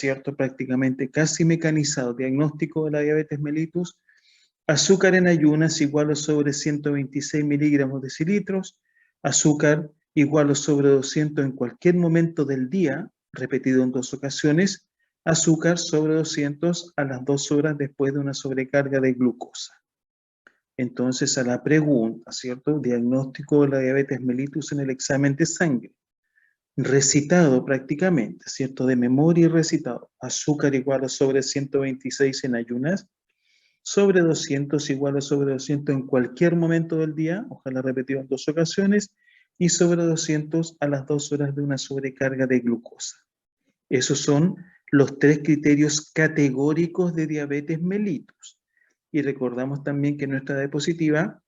¿cierto? Prácticamente casi mecanizado, diagnóstico de la diabetes mellitus, azúcar en ayunas igual o sobre 126 miligramos decilitros, azúcar igual o sobre 200 en cualquier momento del día, repetido en 2 ocasiones, azúcar sobre 200 a las 2 horas después de una sobrecarga de glucosa. Entonces, a la pregunta, ¿cierto? Diagnóstico de la diabetes mellitus en el examen de sangre. Recitado prácticamente, ¿cierto? De memoria y recitado. Azúcar igual o sobre 126 en ayunas, sobre 200 igual o sobre 200 en cualquier momento del día, ojalá repetido en 2 ocasiones, y sobre 200 a las 2 horas de una sobrecarga de glucosa. Esos son los 3 criterios categóricos de diabetes mellitus. Y recordamos también que en nuestra diapositiva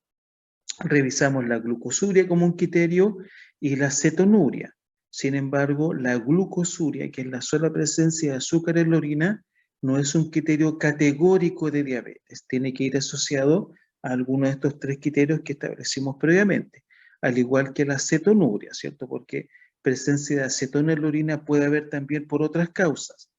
revisamos la glucosuria como un criterio y la cetonuria. Sin embargo, la glucosuria, que es la sola presencia de azúcar en la orina, no es un criterio categórico de diabetes. Tiene que ir asociado a alguno de estos 3 criterios que establecimos previamente, al igual que la cetonuria, ¿cierto? Porque presencia de acetona en la orina puede haber también por otras causas.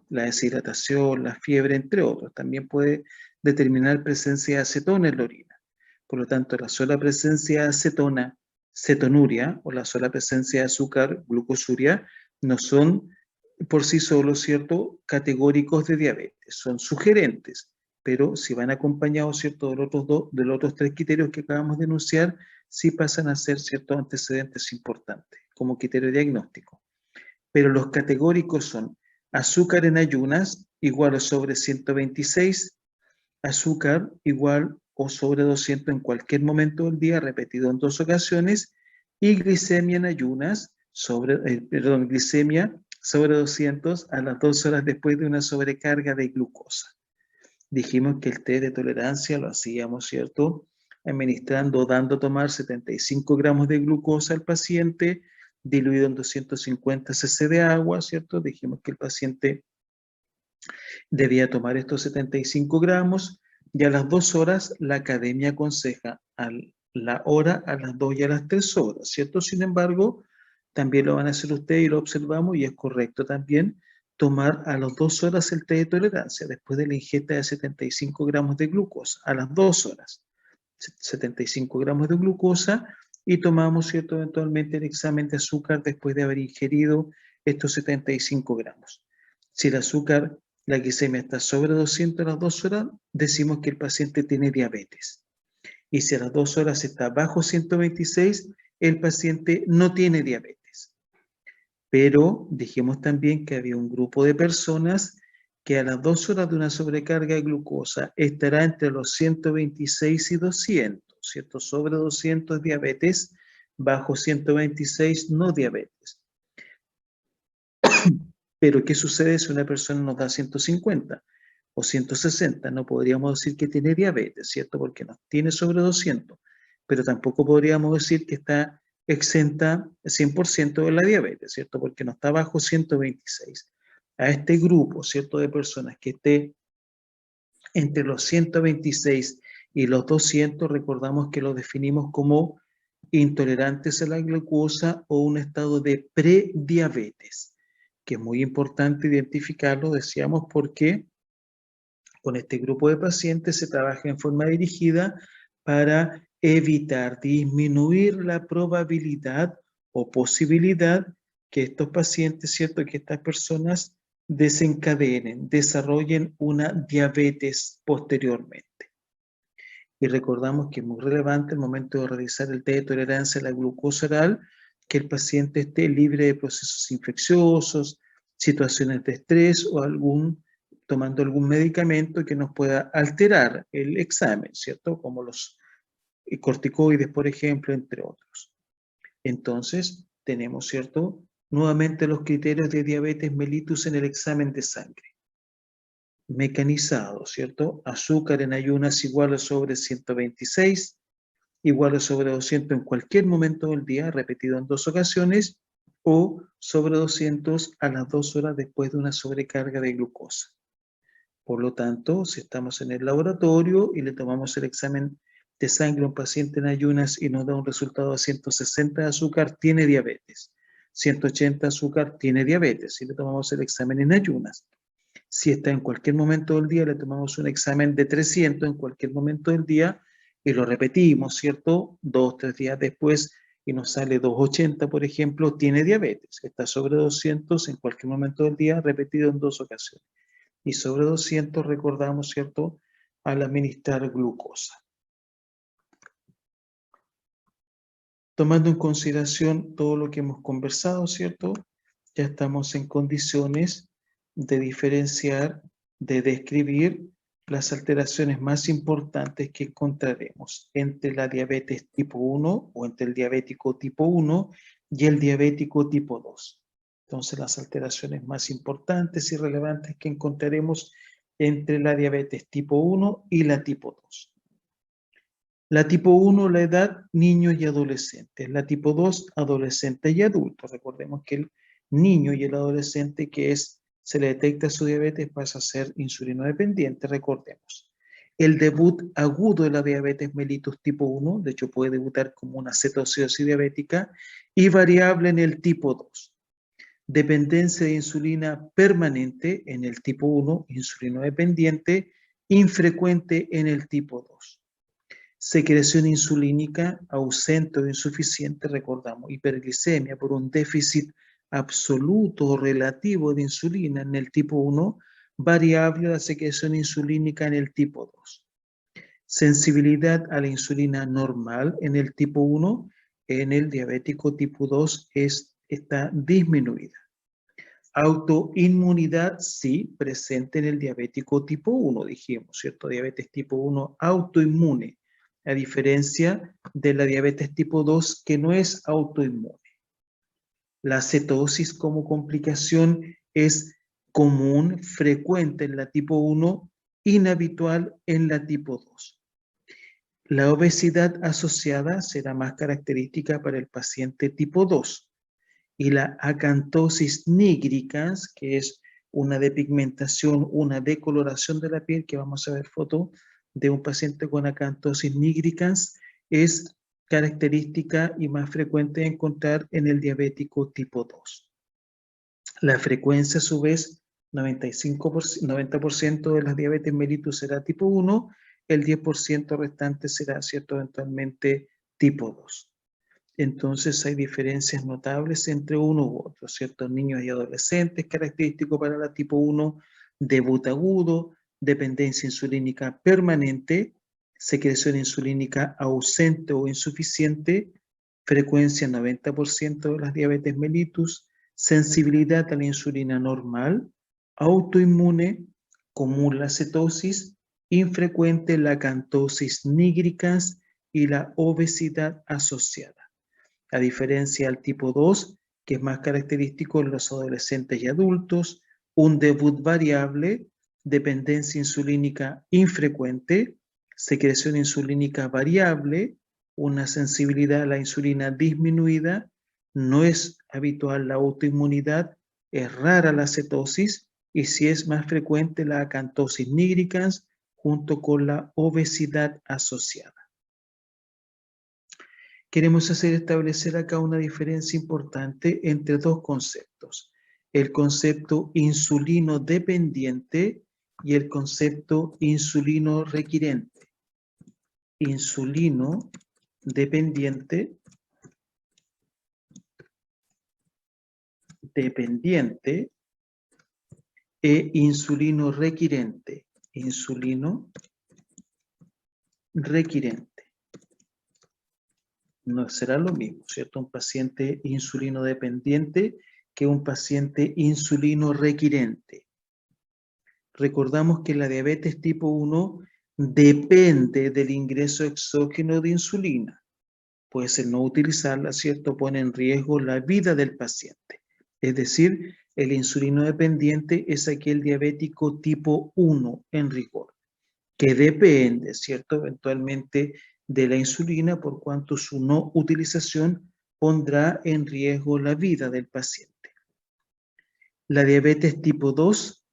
La deshidratación, la fiebre, entre otros. También puede determinar presencia de acetona en la orina. Por lo tanto, la sola presencia de acetona, cetonuria, o la sola presencia de azúcar, glucosuria, no son por sí solos, ¿cierto?, categóricos de diabetes, son sugerentes, pero si van acompañados, ¿cierto?, de los otros 3 criterios que acabamos de enunciar, sí pasan a ser, ¿cierto?, antecedentes importantes como criterio diagnóstico. Pero los categóricos son azúcar en ayunas igual o sobre 126, azúcar igual o sobre 200 en cualquier momento del día, repetido en 2 ocasiones, y glicemia en ayunas, glicemia sobre 200 a las 2 horas después de una sobrecarga de glucosa. Dijimos que el test de tolerancia lo hacíamos, ¿cierto?, administrando, dando a tomar 75 gramos de glucosa al paciente, diluido en 250 cc de agua, ¿cierto? Dijimos que el paciente debía tomar estos 75 gramos y a las 2 horas la academia aconseja a la hora, a las 2 y a las 3 horas, ¿cierto? Sin embargo, también lo van a hacer ustedes y lo observamos y es correcto también tomar a las 2 horas el té de tolerancia después de la ingesta de 75 gramos de glucosa, a las 2 horas, 75 gramos de glucosa y tomamos, ¿cierto?, eventualmente el examen de azúcar después de haber ingerido estos 75 gramos. Si el azúcar, la glicemia está sobre 200 a las 2 horas, decimos que el paciente tiene diabetes. Y si a las 2 horas está bajo 126, el paciente no tiene diabetes. Pero dijimos también que había un grupo de personas que a las 2 horas de una sobrecarga de glucosa estará entre los 126 y 200, ¿cierto? Sobre 200 diabetes, bajo 126 no diabetes. Pero, ¿qué sucede si una persona nos da 150 o 160? No podríamos decir que tiene diabetes, ¿cierto? Porque nos tiene sobre 200, pero tampoco podríamos decir que está exenta 100% de la diabetes, ¿cierto? Porque no está bajo 126. A este grupo, ¿cierto?, de personas que esté entre los 126 y los 200, recordamos que lo definimos como intolerantes a la glucosa o un estado de prediabetes, que es muy importante identificarlo, decíamos, porque con este grupo de pacientes se trabaja en forma dirigida para evitar, disminuir la probabilidad o posibilidad que estos pacientes, ¿cierto?, que estas personas desencadenen, desarrollen una diabetes posteriormente. Y recordamos que es muy relevante al momento de realizar el test de tolerancia a la glucosa oral que el paciente esté libre de procesos infecciosos, situaciones de estrés o tomando algún medicamento que nos pueda alterar el examen, ¿cierto? Como los corticoides, por ejemplo, entre otros. Entonces, tenemos, ¿cierto?, nuevamente los criterios de diabetes mellitus en el examen de sangre. Mecanizado, ¿cierto? Azúcar en ayunas igual o sobre 126, igual o sobre 200 en cualquier momento del día, repetido en 2 ocasiones, o sobre 200 a las 2 horas después de una sobrecarga de glucosa. Por lo tanto, si estamos en el laboratorio y le tomamos el examen de sangre a un paciente en ayunas y nos da un resultado de 160 de azúcar, tiene diabetes. 180 azúcar, tiene diabetes, si le tomamos el examen en ayunas. Si está en cualquier momento del día, le tomamos un examen de 300 en cualquier momento del día y lo repetimos, ¿cierto? 2, 3 días después y nos sale 280, por ejemplo, tiene diabetes. Está sobre 200 en cualquier momento del día, repetido en 2 ocasiones. Y sobre 200 recordamos, ¿cierto?, al administrar glucosa. Tomando en consideración todo lo que hemos conversado, ¿cierto?, ya estamos en condiciones de diferenciar, de describir las alteraciones más importantes que encontraremos entre la diabetes tipo 1 o entre el diabético tipo 1 y el diabético tipo 2. Entonces, las alteraciones más importantes y relevantes que encontraremos entre la diabetes tipo 1 y la tipo 2. La tipo 1, la edad, niños y adolescentes. La tipo 2, adolescentes y adultos. Recordemos que el niño y el adolescente se le detecta su diabetes pasa a ser insulino dependiente, recordemos. El debut agudo de la diabetes mellitus tipo 1, de hecho puede debutar como una cetoacidosis diabética, y variable en el tipo 2. Dependencia de insulina permanente en el tipo 1, insulino dependiente, infrecuente en el tipo 2. Secreción insulínica ausente o insuficiente, recordamos, hiperglicemia por un déficit absoluto o relativo de insulina en el tipo 1, variable la secreción insulínica en el tipo 2. Sensibilidad a la insulina normal en el tipo 1, en el diabético tipo 2 está disminuida. Autoinmunidad, sí, presente en el diabético tipo 1, dijimos, ¿cierto? Diabetes tipo 1 autoinmune, a diferencia de la diabetes tipo 2 que no es autoinmune. La cetosis como complicación es común, frecuente en la tipo 1, inhabitual en la tipo 2. La obesidad asociada será más característica para el paciente tipo 2. Y la acantosis nigricans, que es una depigmentación, una decoloración de la piel, que vamos a ver foto de un paciente con acantosis nigricans, es característica y más frecuente de encontrar en el diabético tipo 2. La frecuencia, a su vez, 90% de las diabetes mellitus será tipo 1, el 10% restante será, ¿cierto?, eventualmente tipo 2. Entonces hay diferencias notables entre uno u otro, ¿cierto? Niños y adolescentes, característico para la tipo 1, debut agudo, dependencia insulínica permanente, secreción insulínica ausente o insuficiente, frecuencia 90% de las diabetes mellitus, sensibilidad a la insulina normal, autoinmune, común la cetosis, infrecuente la acantosis nigricans y la obesidad asociada. A diferencia del tipo 2, que es más característico en los adolescentes y adultos, un debut variable, dependencia insulínica infrecuente, secreción insulínica variable, una sensibilidad a la insulina disminuida, no es habitual la autoinmunidad, es rara la cetosis y sí es más frecuente la acantosis nigricans junto con la obesidad asociada. Queremos establecer acá una diferencia importante entre dos conceptos. El concepto insulino dependiente y el concepto insulino requirente. Insulino dependiente, e insulino requirente. Insulino requirente. No será lo mismo, ¿cierto? Un paciente insulino dependiente que un paciente insulino requirente. Recordamos que la diabetes tipo 1 depende del ingreso exógeno de insulina. Puede ser no utilizarla, ¿cierto? Pone en riesgo la vida del paciente. Es decir, el insulino dependiente es aquel diabético tipo 1 en rigor, que depende, ¿cierto?, eventualmente de la insulina, por cuanto su no utilización pondrá en riesgo la vida del paciente. La diabetes tipo 2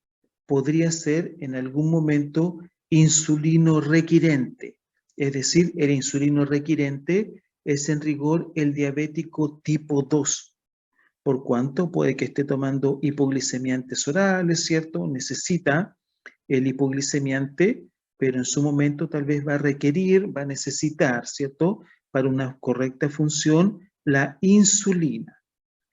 podría ser en algún momento insulino requirente, es decir, el insulino requirente es en rigor el diabético tipo 2, por cuanto puede que esté tomando hipoglicemiantes orales, ¿cierto? Necesita el hipoglicemiante, pero en su momento tal vez va a requerir, va a necesitar, ¿cierto? Para una correcta función, la insulina.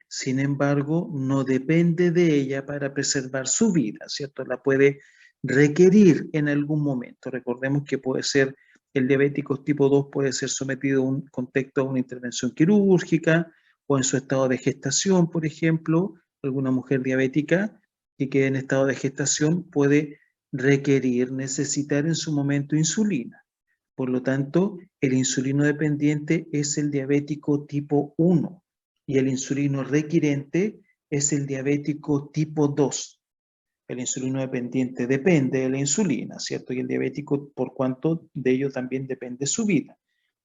Sin embargo, no depende de ella para preservar su vida, ¿cierto? La puede requerir en algún momento. Recordemos que puede ser, el diabético tipo 2 puede ser sometido a un contexto a una intervención quirúrgica o en su estado de gestación, por ejemplo, alguna mujer diabética que quede en estado de gestación puede requerir, necesitar en su momento insulina. Por lo tanto, el insulino dependiente es el diabético tipo 1 y el insulino requirente es el diabético tipo 2. El insulino dependiente depende de la insulina, ¿cierto? Y el diabético, por cuanto de ello también depende su vida.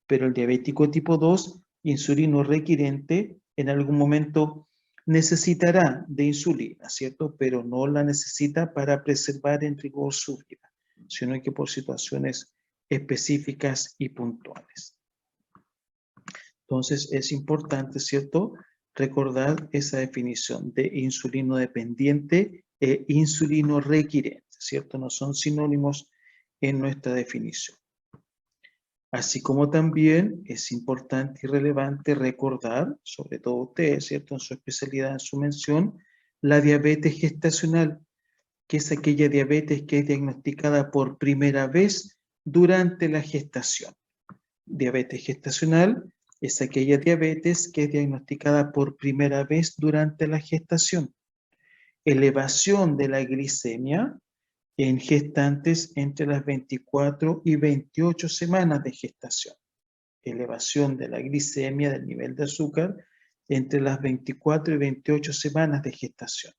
Pero el diabético tipo 2, insulino requirente, en algún momento necesitará de insulina, ¿cierto? Pero no la necesita para preservar en rigor su vida, sino que por situaciones específicas y puntuales. Entonces es importante, ¿cierto?, recordar esa definición de insulino dependiente e insulino requirente, ¿cierto? No son sinónimos en nuestra definición. Así como también es importante y relevante recordar, sobre todo ustedes, ¿cierto?, en su especialidad, en su mención, la diabetes gestacional, que es aquella diabetes que es diagnosticada por primera vez durante la gestación. Diabetes gestacional es aquella diabetes que es diagnosticada por primera vez durante la gestación. Elevación de la glicemia en gestantes entre las 24 y 28 semanas de gestación. Elevación de la glicemia del nivel de azúcar entre las 24 y 28 semanas de gestación.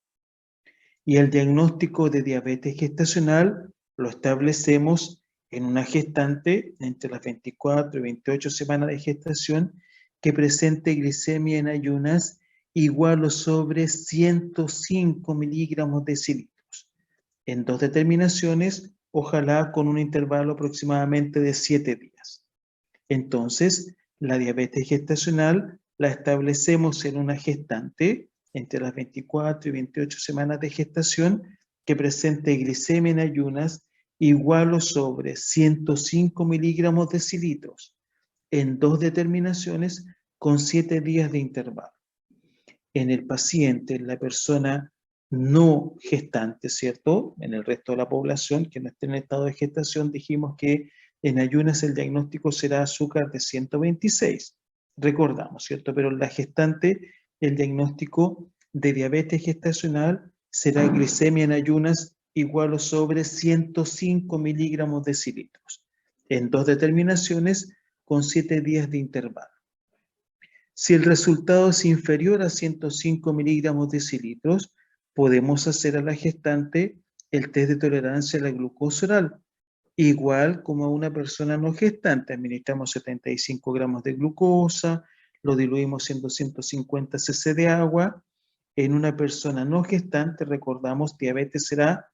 Y el diagnóstico de diabetes gestacional lo establecemos en una gestante entre las 24 y 28 semanas de gestación que presente glicemia en ayunas igual o sobre 105 miligramos decilitros. En 2 determinaciones, ojalá con un intervalo aproximadamente de 7 días. Entonces, la diabetes gestacional la establecemos en una gestante entre las 24 y 28 semanas de gestación que presente glicemia en ayunas igual o sobre 105 miligramos decilitros en 2 determinaciones con 7 días de intervalo. En el paciente, en la persona no gestante, ¿cierto? En el resto de la población que no esté en estado de gestación, dijimos que en ayunas el diagnóstico será azúcar de 126. Recordamos, ¿cierto? Pero en la gestante el diagnóstico de diabetes gestacional será glicemia en ayunas igual o sobre 105 miligramos decilitros. En 2 determinaciones con 7 días de intervalo. Si el resultado es inferior a 105 miligramos decilitros, podemos hacer a la gestante el test de tolerancia a la glucosa oral, igual como a una persona no gestante. Administramos 75 gramos de glucosa, lo diluimos en 250 cc de agua. En una persona no gestante, recordamos, diabetes será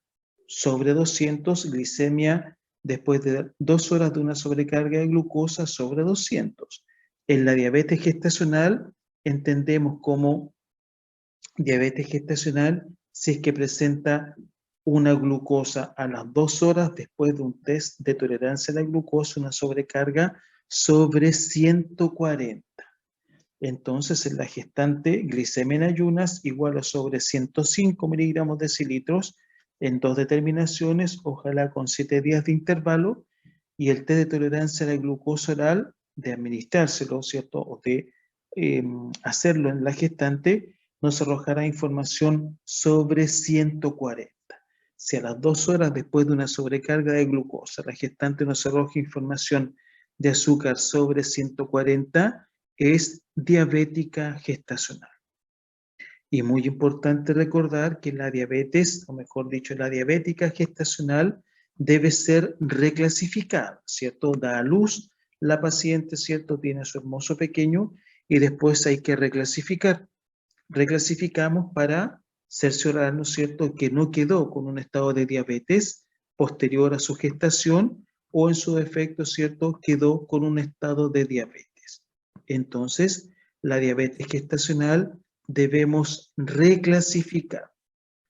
sobre 200, glicemia después de 2 horas de una sobrecarga de glucosa sobre 200. En la diabetes gestacional entendemos como diabetes gestacional si es que presenta una glucosa a las 2 horas después de un test de tolerancia a la glucosa, una sobrecarga sobre 140. Entonces, en la gestante, glicemia en ayunas igual a sobre 105 miligramos decilitros en 2 determinaciones, ojalá con 7 días de intervalo, y el test de tolerancia a la glucosa oral, de administrárselo, ¿cierto? O de hacerlo en la gestante, nos arrojará información sobre 140. Si a las 2 horas después de una sobrecarga de glucosa, la gestante nos arroja información de azúcar sobre 140, es diabética gestacional. Y muy importante recordar que la diabetes, o mejor dicho, la diabética gestacional debe ser reclasificada, ¿cierto? Da a luz la paciente, ¿cierto? Tiene a su hermoso pequeño y después hay que reclasificar. Reclasificamos para cerciorarnos, ¿cierto?, que no quedó con un estado de diabetes posterior a su gestación o en su defecto, ¿cierto?, quedó con un estado de diabetes. Entonces, la diabetes gestacional debemos reclasificar.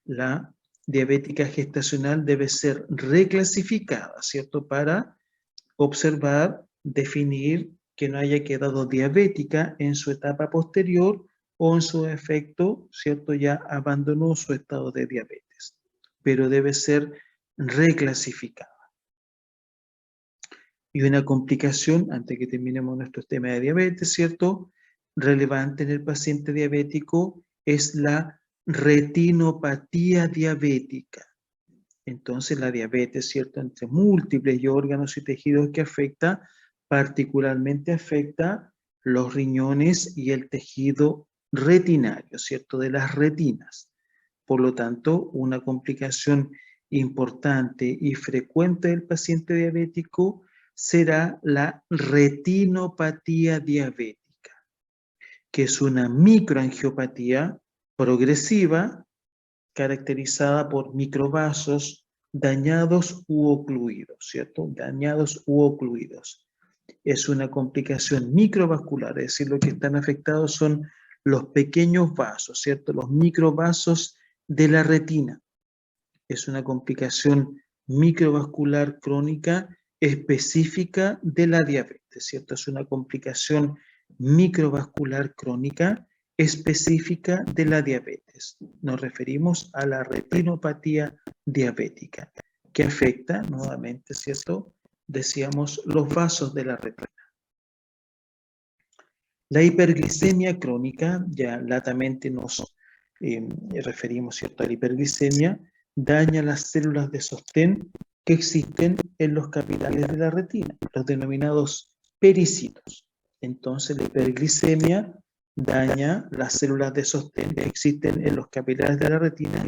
La diabética gestacional debe ser reclasificada, ¿cierto? Para observar, definir que no haya quedado diabética en su etapa posterior o en su efecto, ¿cierto? Ya abandonó su estado de diabetes, pero debe ser reclasificada. Y una complicación, antes que terminemos nuestro tema de diabetes, ¿cierto? Relevante en el paciente diabético es la retinopatía diabética. Entonces la diabetes, ¿cierto? Entre múltiples órganos y tejidos que afecta, particularmente afecta los riñones y el tejido retinario, ¿cierto? De las retinas. Por lo tanto, una complicación importante y frecuente del paciente diabético será la retinopatía diabética, que es una microangiopatía progresiva caracterizada por microvasos dañados u ocluidos, ¿cierto? Dañados u ocluidos. Es una complicación microvascular, es decir, lo que están afectados son los pequeños vasos, ¿cierto? Los microvasos de la retina. Es una complicación microvascular crónica específica de la diabetes, ¿cierto? Es una complicación microvascular crónica específica de la diabetes. Nos referimos a la retinopatía diabética, que afecta nuevamente, ¿cierto? Decíamos los vasos de la retina. La hiperglicemia crónica, ya latamente nos referimos, ¿cierto?, a la hiperglicemia, daña las células de sostén que existen en los capilares de la retina, los denominados pericitos. Entonces la hiperglicemia daña las células de sostén que existen en los capilares de la retina,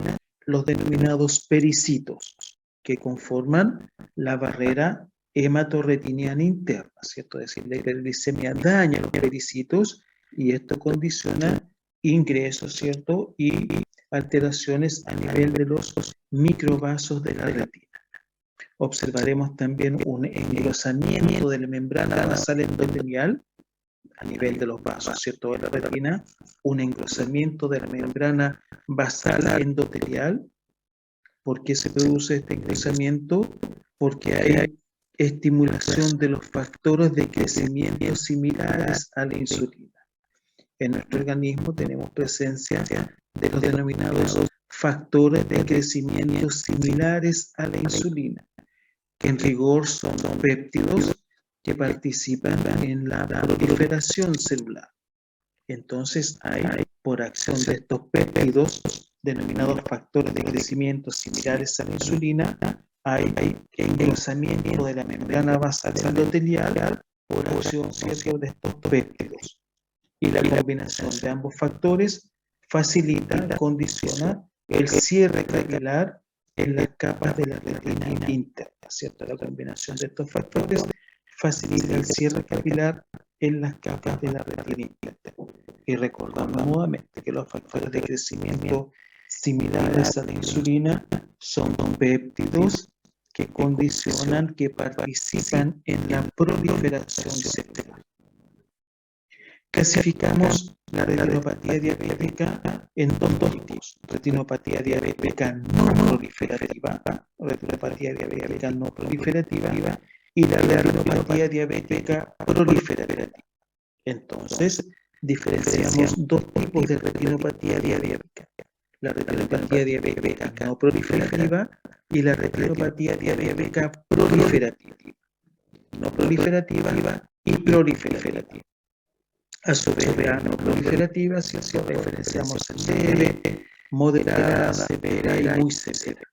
los denominados pericitos, que conforman la barrera hematorretiniana interna, ¿cierto? Es decir, la hiperglicemia daña los pericitos y esto condiciona ingresos, ¿cierto? Y alteraciones a nivel de los microvasos de la retina. Observaremos también un engrosamiento de la membrana basal endotelial a nivel de los vasos, ¿cierto?, de la retina, un engrosamiento de la membrana basal endotelial. ¿Por qué se produce este engrosamiento? Porque hay estimulación de los factores de crecimiento similares a la insulina. En nuestro organismo tenemos presencia de los denominados factores de crecimiento similares a la insulina, que en rigor son péptidos que participan en la proliferación celular. Entonces hay, por acción de estos péptidos, denominados factores de crecimiento similares a la insulina, hay engrosamiento de la membrana basal endotelial por acción, ¿cierto?, de estos péptidos. Y la combinación de ambos factores facilita, condiciona el cierre capilar en las capas de la retina interna, ¿cierto? La combinación de estos factores facilita el cierre capilar en las capas de la retina interna. Y recordamos nuevamente que los factores de crecimiento similares a la insulina son péptidos que condicionan, que participan en la proliferación celular. Clasificamos la retinopatía diabética en dos tipos: retinopatía diabética no proliferativa, y la retinopatía diabética proliferativa. Entonces, diferenciamos dos tipos de retinopatía diabética: la retinopatía diabética no proliferativa y la retinopatía diabética proliferativa. No proliferativa y proliferativa. A su vez, la no proliferativa, si referenciamos a leve, moderada, severa y muy severa.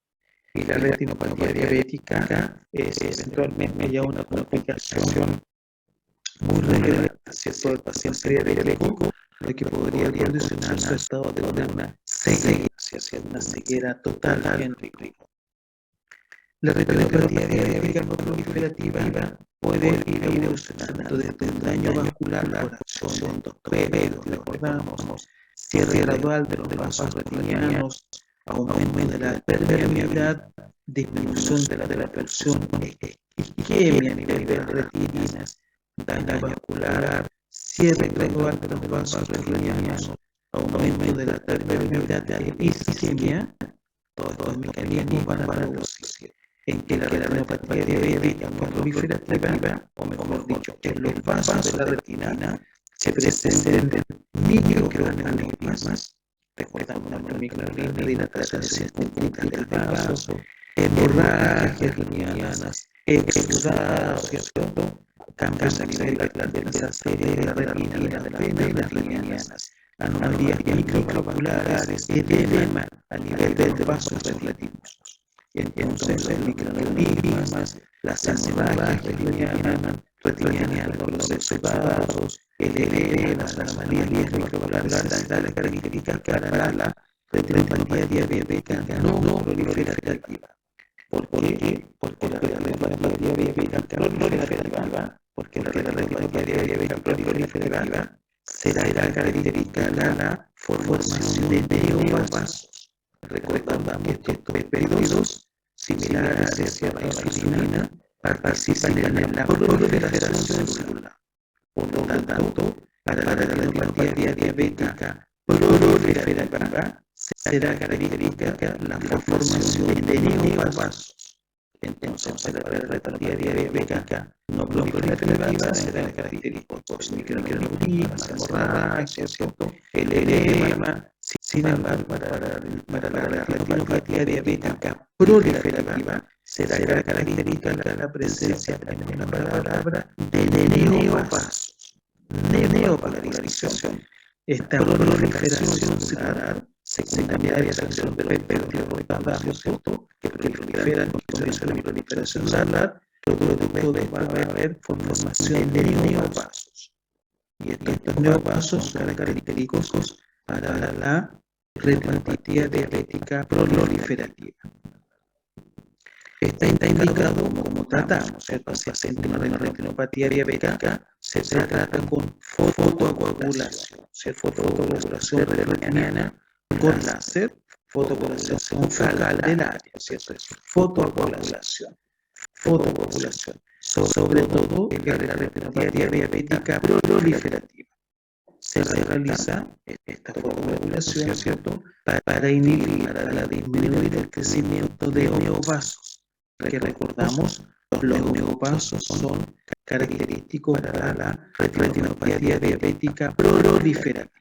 Y la retinopatía diabética es eventualmente ya una complicación muy relevante, ¿cierto?, del paciente diabético, lo que podría condicionar su estado de una ceguera total en rigor. La retinopatía diabética no proliferativa puede ir evolucionando desde un daño vascular por acción de endotelios, recordamos, cierre gradual de los vasos retinianos, aumento de la permeabilidad, disminución de la presión, isquemia a nivel de las retinas, daño vascular, cierre gradual de los vasos retinianos, aumento de la permeabilidad de isquemia. Todos estos mecanismos van a producir en que la retinopatía diabética no proliferativa, o mejor dicho, que los vasos de la retina se presenten microaneurismas, recordamos la microaneurisma, dilatación circunfleja del vaso, hemorragias lineanas, exudados, ¿cierto? Cambios a nivel de las arterias de la retina, de las venas lineanas, anomalías microvasculares, edema a nivel de los vasos retinosos. Entonces, los microaneurismas, las hemorragias retinianas, los exudados, el edema, las anomalías microvasculares serán las características para la retinopatía diabética no proliferativa. ¿Por qué? Porque la retinopatía diabética proliferativa será característica la formación de neovasos. Recordamos que estos péptidos similares a la insulina participan en la proliferación celular. Por lo tanto, para la retinopatía diabética proliferativa será característica la formación de neovasos. Entonces, para la retinopatía diabética no proliferativa será característica los microaneurismas, hemorragias, ¿cierto? El edema. Sin embargo, para la retinopatía diabética proliferativa será característica la presencia, en una palabra, de neovasos. Neopolarización. Esta proliferación celular secundaria de la acción de los péptidos, ¿cierto? Que proliferan y comienza la proliferación celular, producto de va a haber formación de neovasos. Y estos neovasos son característicos para la retinopatía diabética proliferativa. Está indicado como tratamos el paciente con una retinopatía diabética, se trata con fotocoagulación, fotocoagulación retiniana con láser, fotocoagulación focal del área, ¿cierto? Fotocoagulación. Sobre todo en la retinopatía diabética proliferativa. Se realiza esta fotocoagulación, ¿cierto? Para inhibir, para disminuir el crecimiento de neovasos. Que recordamos, los neovasos son característicos para la retinopatía diabética proliferativa.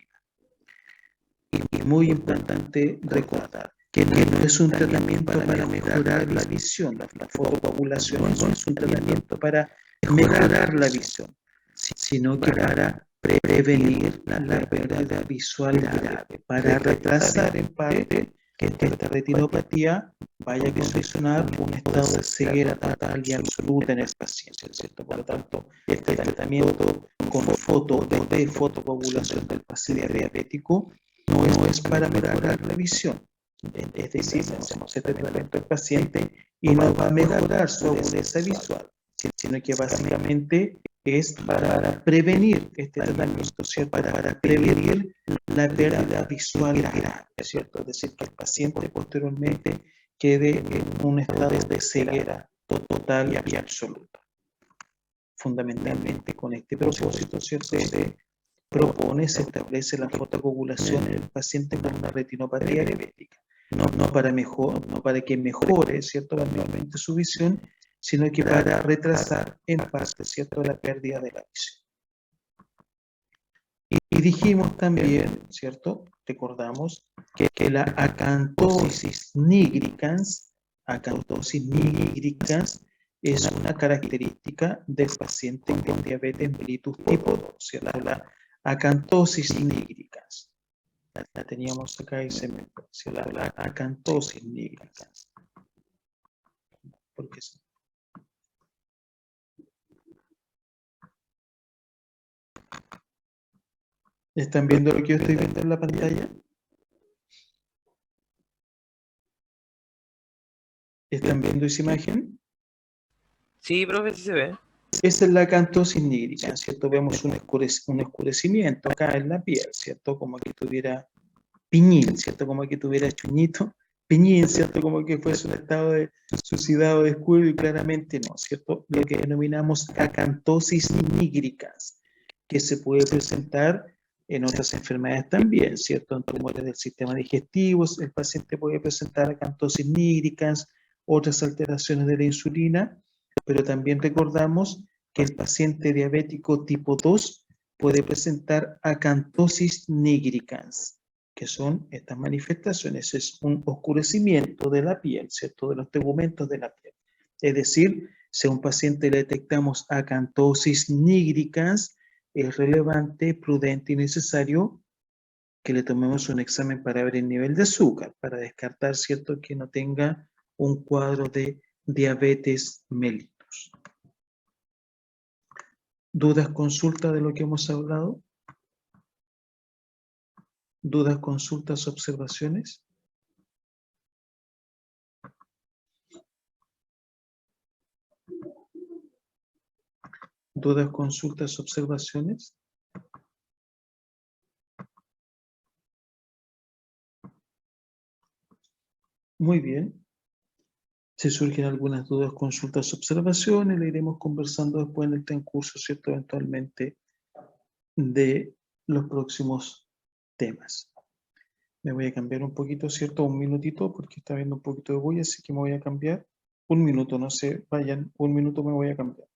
Y muy importante recordar que no es un tratamiento para mejorar la visión. La fotocoagulación no es un tratamiento para mejorar la visión, sino que para prevenir la pérdida visual grave, para retrasar en parte que esta retinopatía vaya a condicionar un estado de ceguera total y absoluta en el paciente, ¿cierto? Por lo tanto, este tratamiento con fotocoagulación del paciente diabético no es para mejorar la visión. Es decir, hacemos este tratamiento al paciente y no va a mejorar su agudeza visual, sino que básicamente es para prevenir este tratamiento, ¿cierto? Para prevenir la pérdida visual grave, ¿cierto? Es decir, que el paciente posteriormente quede en un estado de ceguera total y absoluta. Fundamentalmente con este propósito, ¿cierto? Se establece la fotocoagulación en el paciente con una retinopatía diabética. No para que mejore, ¿cierto? Manualmente su visión, sino que para retrasar en parte, ¿cierto?, la pérdida de la visión. Y dijimos también, ¿cierto?, recordamos que la acantosis nigricans es una característica del paciente con diabetes mellitus tipo 2, ¿cierto? La acantosis nigricans. La teníamos acá y se me fue, la acantosis nigricans. ¿Por qué sí? ¿Están viendo lo que yo estoy viendo en la pantalla? ¿Están viendo esa imagen? Sí, profe, sí se ve. Esa es la acantosis nigricans, ¿cierto? Vemos un oscurecimiento acá en la piel, ¿cierto? Como que tuviera piñín, ¿cierto? Como que tuviera chuñito, piñín, ¿cierto? Como que fuese un estado de suicidado descuido y claramente no, ¿cierto? Lo que denominamos acantosis nigricans, que se puede presentar en otras enfermedades también, ¿cierto? En tumores del sistema digestivo, el paciente puede presentar acantosis nígricans, otras alteraciones de la insulina, pero también recordamos que el paciente diabético tipo 2 puede presentar acantosis nigricans, que son estas manifestaciones, es un oscurecimiento de la piel, ¿cierto? De los tegumentos de la piel. Es decir, si a un paciente le detectamos acantosis nigricans, es relevante, prudente y necesario que le tomemos un examen para ver el nivel de azúcar, para descartar, ¿cierto?, que no tenga un cuadro de diabetes mellitus. ¿Dudas, consultas de lo que hemos hablado? ¿Dudas, consultas, observaciones? ¿Dudas, consultas, observaciones? Muy bien. Si surgen algunas dudas, consultas, observaciones, le iremos conversando después en el transcurso, ¿cierto?, eventualmente de los próximos temas. Me voy a cambiar un poquito, ¿cierto? Un minutito, porque está viendo un poquito de bulla, así que me voy a cambiar. Un minuto, no se vayan, un minuto me voy a cambiar.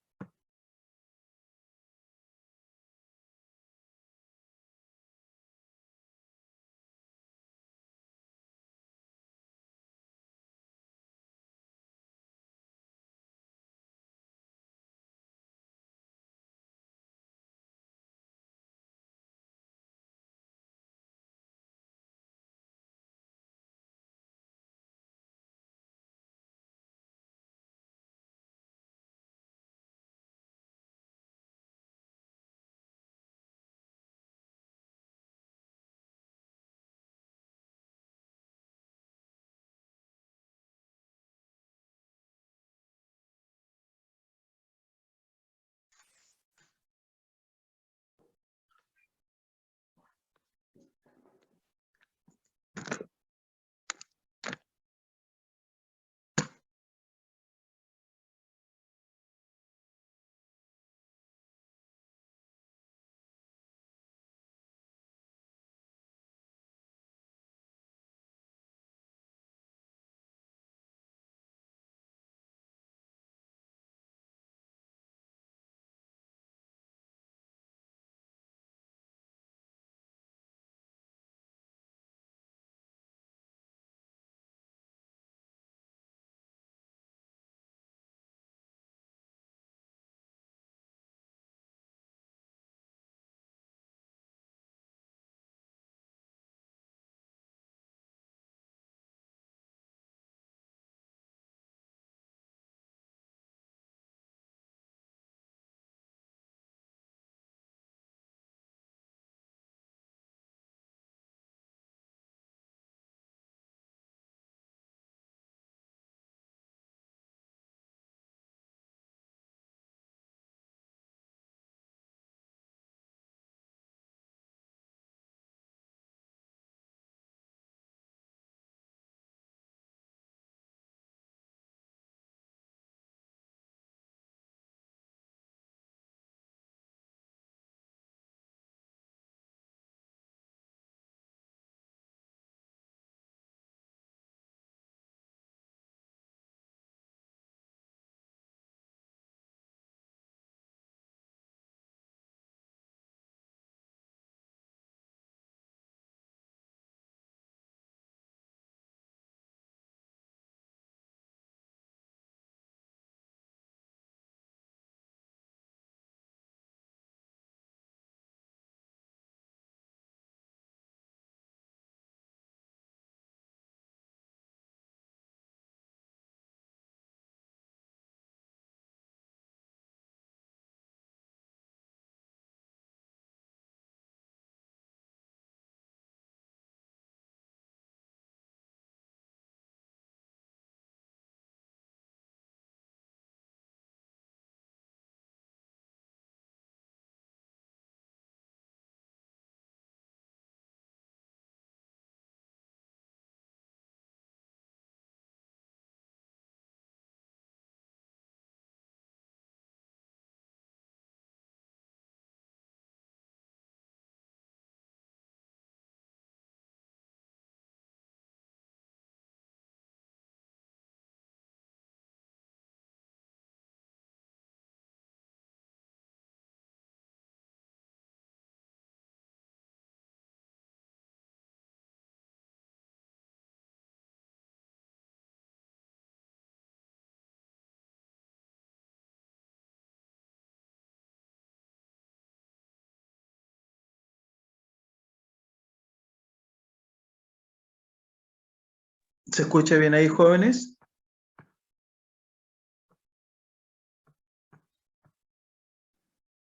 ¿Se escucha bien ahí, jóvenes?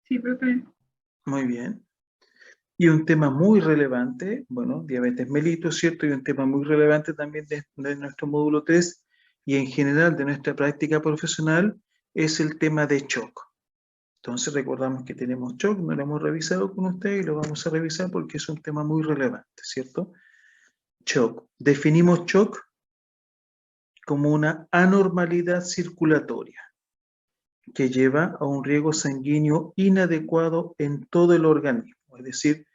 Sí, profe. Muy bien. Y un tema muy relevante, bueno, diabetes mellitus, ¿cierto? Y un tema muy relevante también de nuestro módulo 3 y en general de nuestra práctica profesional es el tema de shock. Entonces recordamos que tenemos shock, no lo hemos revisado con ustedes y lo vamos a revisar porque es un tema muy relevante, ¿cierto? Shock. Definimos shock como una anormalidad circulatoria que lleva a un riego sanguíneo inadecuado en todo el organismo. Es decir,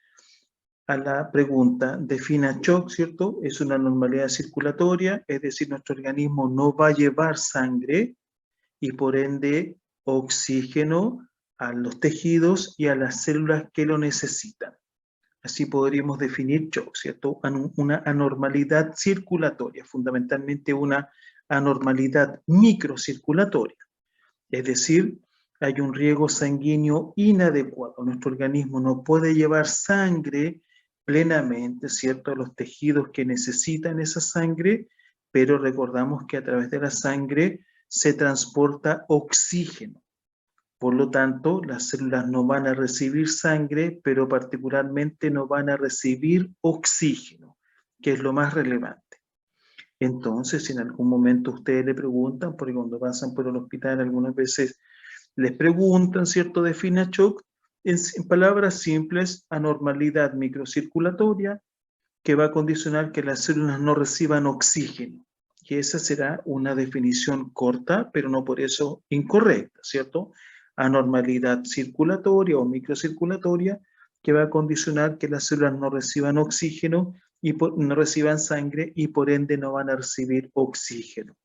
a la pregunta, defina shock, ¿cierto? Es una anormalidad circulatoria, es decir, nuestro organismo no va a llevar sangre y por ende oxígeno a los tejidos y a las células que lo necesitan. Así podríamos definir shock, ¿cierto? Una anormalidad circulatoria, fundamentalmente una anormalidad microcirculatoria. Es decir, hay un riego sanguíneo inadecuado. Nuestro organismo no puede llevar sangre plenamente, ¿cierto?, a los tejidos que necesitan esa sangre, pero recordamos que a través de la sangre se transporta oxígeno. Por lo tanto, las células no van a recibir sangre, pero particularmente no van a recibir oxígeno, que es lo más relevante. Entonces, si en algún momento ustedes le preguntan, porque cuando pasan por el hospital algunas veces les preguntan, ¿cierto? Define shock en palabras simples, anormalidad microcirculatoria que va a condicionar que las células no reciban oxígeno. Y esa será una definición corta, pero no por eso incorrecta, ¿cierto? Anormalidad circulatoria o microcirculatoria que va a condicionar que las células no reciban oxígeno y no reciban sangre y por ende no van a recibir oxígeno.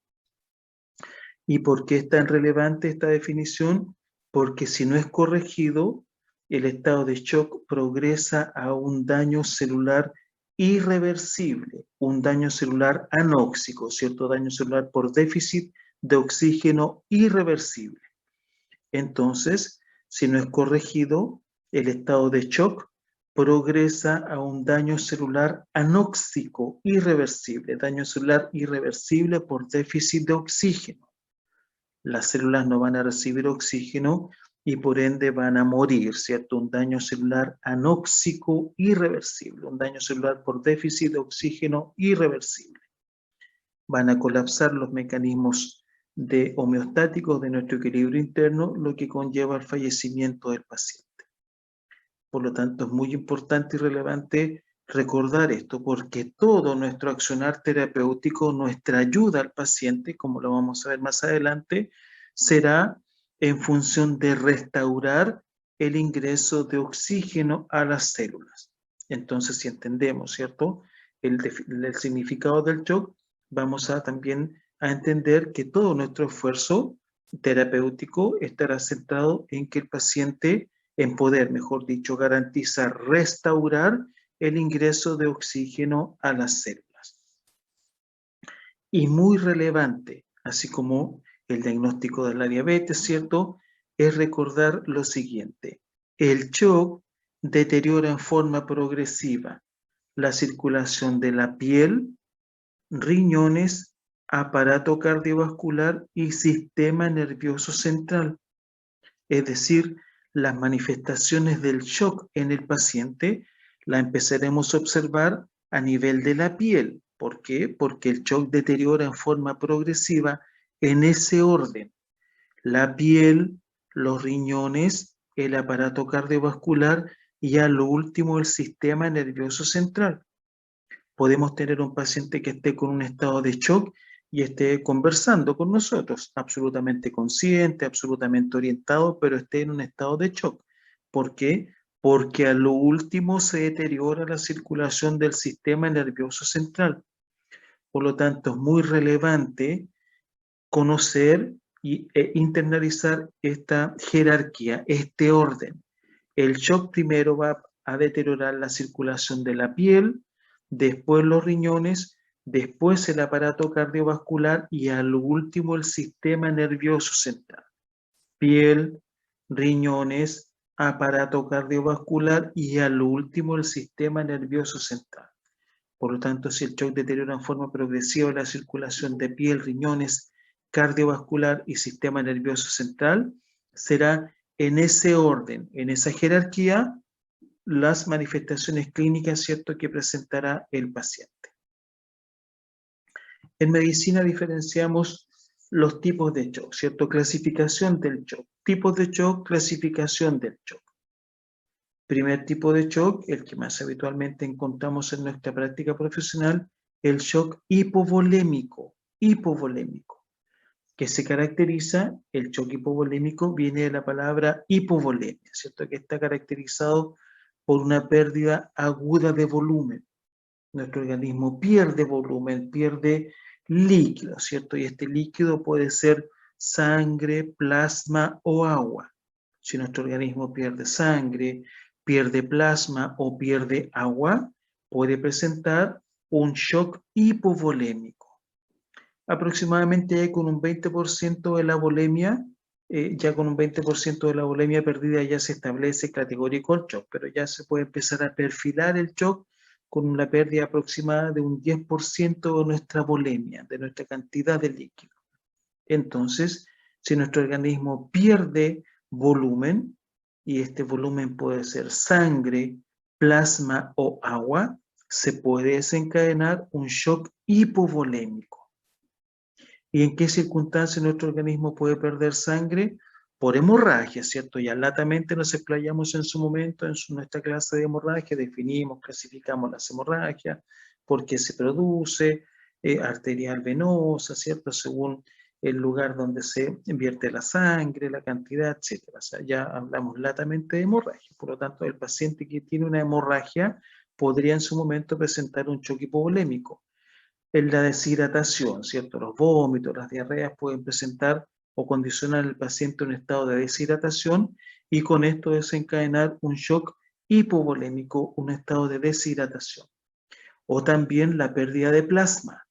¿Y por qué es tan relevante esta definición? Porque si no es corregido, el estado de shock progresa a un daño celular irreversible, un daño celular anóxico, ¿cierto? Daño celular por déficit de oxígeno irreversible. Entonces, si no es corregido, el estado de shock progresa a un daño celular anóxico irreversible, daño celular irreversible por déficit de oxígeno. Las células no van a recibir oxígeno y por ende van a morir, ¿cierto? Un daño celular anóxico irreversible, un daño celular por déficit de oxígeno irreversible. Van a colapsar los mecanismos homeostáticos de nuestro equilibrio interno, lo que conlleva el fallecimiento del paciente. Por lo tanto, es muy importante y relevante recordar esto, porque todo nuestro accionar terapéutico, nuestra ayuda al paciente, como lo vamos a ver más adelante, será en función de restaurar el ingreso de oxígeno a las células. Entonces, si entendemos, ¿cierto?, el significado del shock, vamos a también a entender que todo nuestro esfuerzo terapéutico estará centrado en que el paciente, en poder, mejor dicho, garantizar, restaurar el ingreso de oxígeno a las células. Y muy relevante, así como el diagnóstico de la diabetes, ¿cierto?, es recordar lo siguiente. El shock deteriora en forma progresiva la circulación de la piel, riñones, aparato cardiovascular y sistema nervioso central. Es decir, las manifestaciones del shock en el paciente la empezaremos a observar a nivel de la piel. ¿Por qué? Porque el shock deteriora en forma progresiva en ese orden. La piel, los riñones, el aparato cardiovascular y a lo último el sistema nervioso central. Podemos tener un paciente que esté con un estado de shock y esté conversando con nosotros, absolutamente consciente, absolutamente orientado, pero esté en un estado de shock. ¿Por qué? Porque a lo último se deteriora la circulación del sistema nervioso central. Por lo tanto, es muy relevante conocer e internalizar esta jerarquía, este orden. El shock primero va a deteriorar la circulación de la piel, después los riñones, después el aparato cardiovascular y al último el sistema nervioso central. Piel, riñones, aparato cardiovascular y al último el sistema nervioso central. Por lo tanto, si el shock deteriora en forma progresiva la circulación de piel, riñones, cardiovascular y sistema nervioso central, será en ese orden, en esa jerarquía, las manifestaciones clínicas, ¿cierto?, que presentará el paciente. En medicina diferenciamos los tipos de shock, ¿cierto? Clasificación del shock. Tipos de shock, clasificación del shock. Primer tipo de shock, el que más habitualmente encontramos en nuestra práctica profesional, el shock hipovolémico. Hipovolémico. Que se caracteriza, el shock hipovolémico viene de la palabra hipovolemia, ¿cierto? Que está caracterizado por una pérdida aguda de volumen. Nuestro organismo pierde volumen, pierde líquido, ¿cierto? Y este líquido puede ser sangre, plasma o agua. Si nuestro organismo pierde sangre, pierde plasma o pierde agua, puede presentar un shock hipovolémico. Aproximadamente con un 20% de la volemia, ya con un 20% de la volemia perdida ya se establece categórico el shock, pero ya se puede empezar a perfilar el shock con la pérdida aproximada de un 10% de nuestra volemia, de nuestra cantidad de líquido. Entonces, si nuestro organismo pierde volumen, y este volumen puede ser sangre, plasma o agua, se puede desencadenar un shock hipovolémico. ¿Y en qué circunstancias nuestro organismo puede perder sangre? Por hemorragia, ¿cierto? Ya latamente nos explayamos en su momento en nuestra clase de hemorragia, definimos, clasificamos las hemorragias, por qué se produce, arterial, venosa, ¿cierto? Según el lugar donde se invierte la sangre, la cantidad, etc. O sea, ya hablamos latamente de hemorragia. Por lo tanto, el paciente que tiene una hemorragia podría en su momento presentar un shock hipovolémico. En la deshidratación, ¿cierto? Los vómitos, las diarreas pueden presentar o condicionar al paciente un estado de deshidratación y con esto desencadenar un shock hipovolémico, un estado de deshidratación. O también la pérdida de plasma.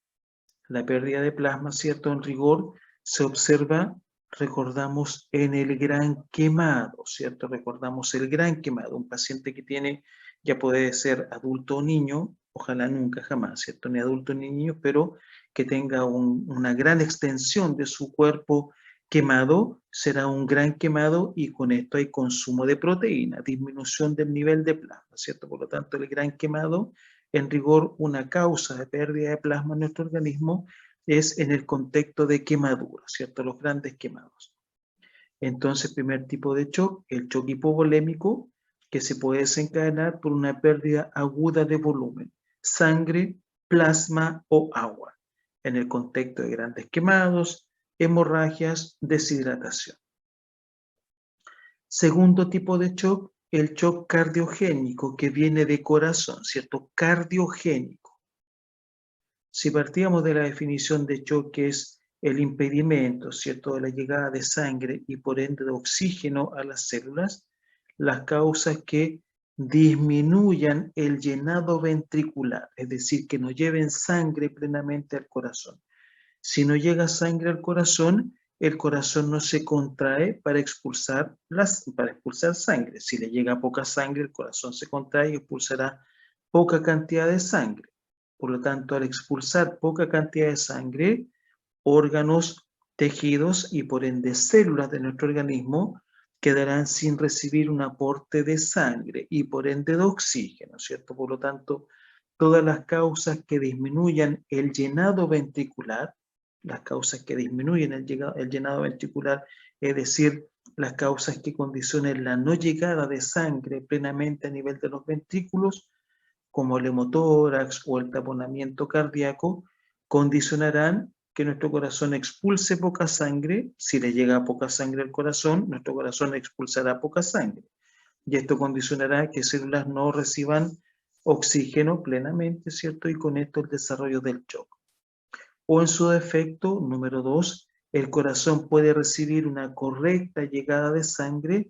La pérdida de plasma, ¿cierto? En rigor se observa, recordamos, en el gran quemado, ¿cierto? Recordamos el gran quemado. Un paciente que tiene, ya puede ser adulto o niño, ojalá nunca jamás, ¿cierto? Ni adulto ni niño, pero que tenga una gran extensión de su cuerpo quemado, será un gran quemado y con esto hay consumo de proteína, disminución del nivel de plasma, ¿cierto? Por lo tanto, el gran quemado, en rigor, una causa de pérdida de plasma en nuestro organismo es en el contexto de quemadura, ¿cierto? Los grandes quemados. Entonces, primer tipo de shock, el shock hipovolémico, que se puede desencadenar por una pérdida aguda de volumen, sangre, plasma o agua, en el contexto de grandes quemados, hemorragias, deshidratación. Segundo tipo de shock, el shock cardiogénico, que viene de corazón, ¿cierto? Cardiogénico. Si partíamos de la definición de shock, que es el impedimento, ¿cierto?, de la llegada de sangre y por ende de oxígeno a las células, las causas que disminuyan el llenado ventricular, es decir, que no lleven sangre plenamente al corazón. Si no llega sangre al corazón, el corazón no se contrae para expulsar sangre. Si le llega poca sangre, el corazón se contrae y expulsará poca cantidad de sangre. Por lo tanto, al expulsar poca cantidad de sangre, órganos, tejidos y por ende células de nuestro organismo quedarán sin recibir un aporte de sangre y por ende de oxígeno, ¿cierto? Por lo tanto, todas las causas que disminuyan el llenado ventricular, las causas que disminuyen el llenado ventricular, es decir, las causas que condicionen la no llegada de sangre plenamente a nivel de los ventrículos, como el hemotórax o el taponamiento cardíaco, condicionarán que nuestro corazón expulse poca sangre. Si le llega poca sangre al corazón, nuestro corazón expulsará poca sangre. Y esto condicionará que células no reciban oxígeno plenamente, ¿cierto? Y con esto el desarrollo del shock. O en su defecto, número 2, el corazón puede recibir una correcta llegada de sangre,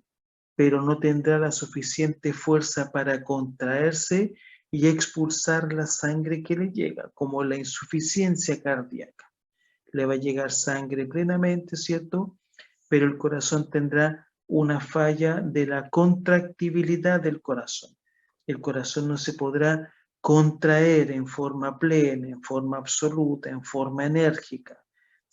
pero no tendrá la suficiente fuerza para contraerse y expulsar la sangre que le llega, como la insuficiencia cardíaca. Le va a llegar sangre plenamente, ¿cierto? Pero el corazón tendrá una falla de la contractibilidad del corazón. El corazón no se podrá contraer en forma plena, en forma absoluta, en forma enérgica.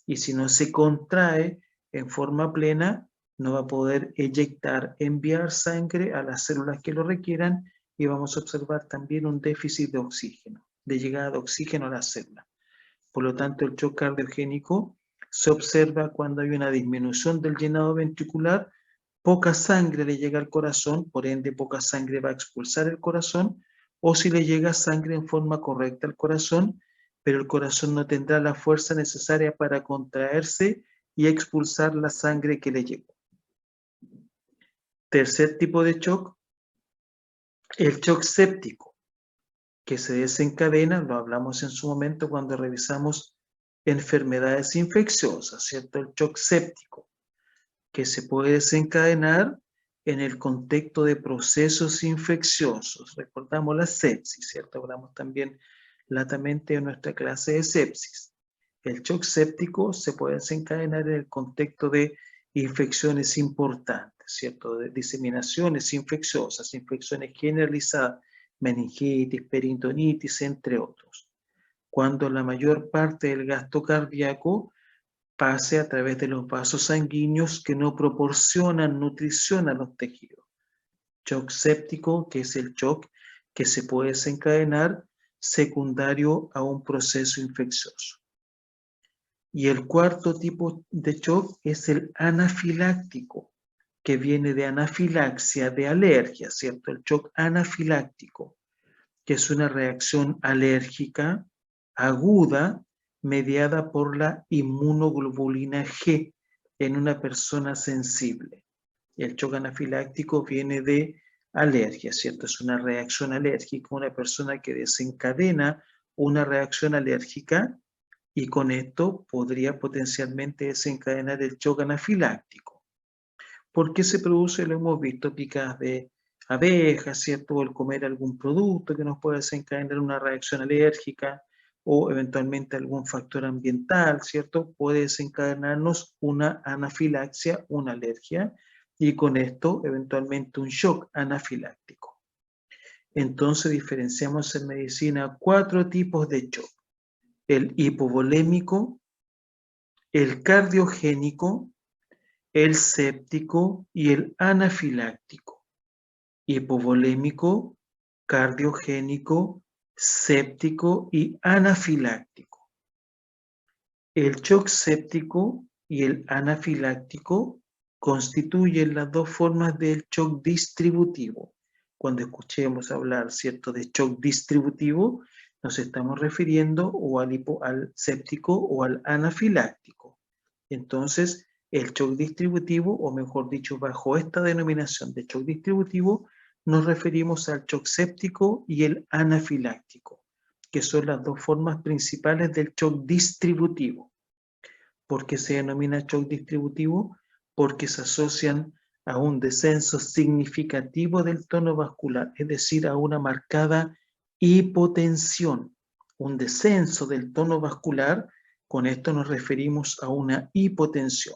Y si no se contrae en forma plena, no va a poder eyectar, enviar sangre a las células que lo requieran y vamos a observar también un déficit de oxígeno, de llegada de oxígeno a las células. Por lo tanto, el shock cardiogénico se observa cuando hay una disminución del llenado ventricular, poca sangre le llega al corazón, por ende poca sangre va a expulsar el corazón, o si le llega sangre en forma correcta al corazón, pero el corazón no tendrá la fuerza necesaria para contraerse y expulsar la sangre que le llegó. Tercer tipo de shock, el shock séptico, que se desencadena, lo hablamos en su momento cuando revisamos enfermedades infecciosas, ¿cierto? El shock séptico, que se puede desencadenar en el contexto de procesos infecciosos. Recordamos la sepsis, ¿cierto? Hablamos también latamente en nuestra clase de sepsis. El shock séptico se puede desencadenar en el contexto de infecciones importantes, ¿cierto? De diseminaciones infecciosas, infecciones generalizadas, meningitis, peritonitis, entre otros. Cuando la mayor parte del gasto cardíaco pase a través de los vasos sanguíneos que no proporcionan nutrición a los tejidos. Shock séptico, que es el shock que se puede desencadenar secundario a un proceso infeccioso. Y el cuarto tipo de shock es el anafiláctico, que viene de anafilaxia, de alergia, ¿cierto? El shock anafiláctico, que es una reacción alérgica aguda mediada por la inmunoglobulina G en una persona sensible. El shock anafiláctico viene de alergia, ¿cierto? Es una reacción alérgica, una persona que desencadena una reacción alérgica y con esto podría potencialmente desencadenar el shock anafiláctico. ¿Por qué se produce? Lo hemos visto, picadas de abejas, ¿cierto? O el comer algún producto que nos puede desencadenar una reacción alérgica o eventualmente algún factor ambiental, ¿cierto? Puede desencadenarnos una anafilaxia, una alergia, y con esto eventualmente un shock anafiláctico. Entonces diferenciamos en medicina 4 tipos de shock: el hipovolémico, el cardiogénico, el séptico y el anafiláctico. Hipovolémico, cardiogénico, séptico y anafiláctico. El shock séptico y el anafiláctico constituyen las dos formas del shock distributivo. Cuando escuchemos hablar, ¿cierto?, de shock distributivo, nos estamos refiriendo o al séptico o al anafiláctico. Entonces, el shock distributivo, o mejor dicho, bajo esta denominación de shock distributivo, nos referimos al shock séptico y el anafiláctico, que son las dos formas principales del shock distributivo. ¿Por qué se denomina shock distributivo? Porque se asocian a un descenso significativo del tono vascular, es decir, a una marcada hipotensión, un descenso del tono vascular. Con esto nos referimos a una hipotensión.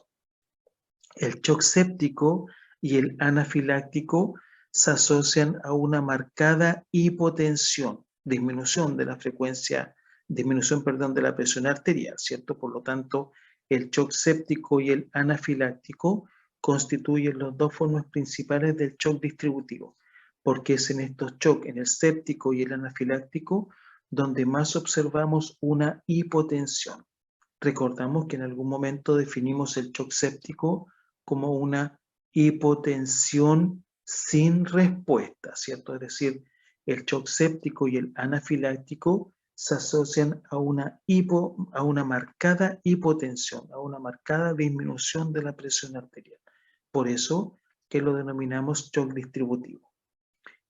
El shock séptico y el anafiláctico se asocian a una marcada hipotensión, disminución de la frecuencia, de la presión arterial, ¿cierto? Por lo tanto, el shock séptico y el anafiláctico constituyen las dos formas principales del shock distributivo, porque es en estos shocks, en el séptico y el anafiláctico, donde más observamos una hipotensión. Recordamos que en algún momento definimos el shock séptico como una hipotensión sin respuesta, ¿cierto? Es decir, el shock séptico y el anafiláctico se asocian a una marcada hipotensión, a una marcada disminución de la presión arterial. Por eso que lo denominamos shock distributivo.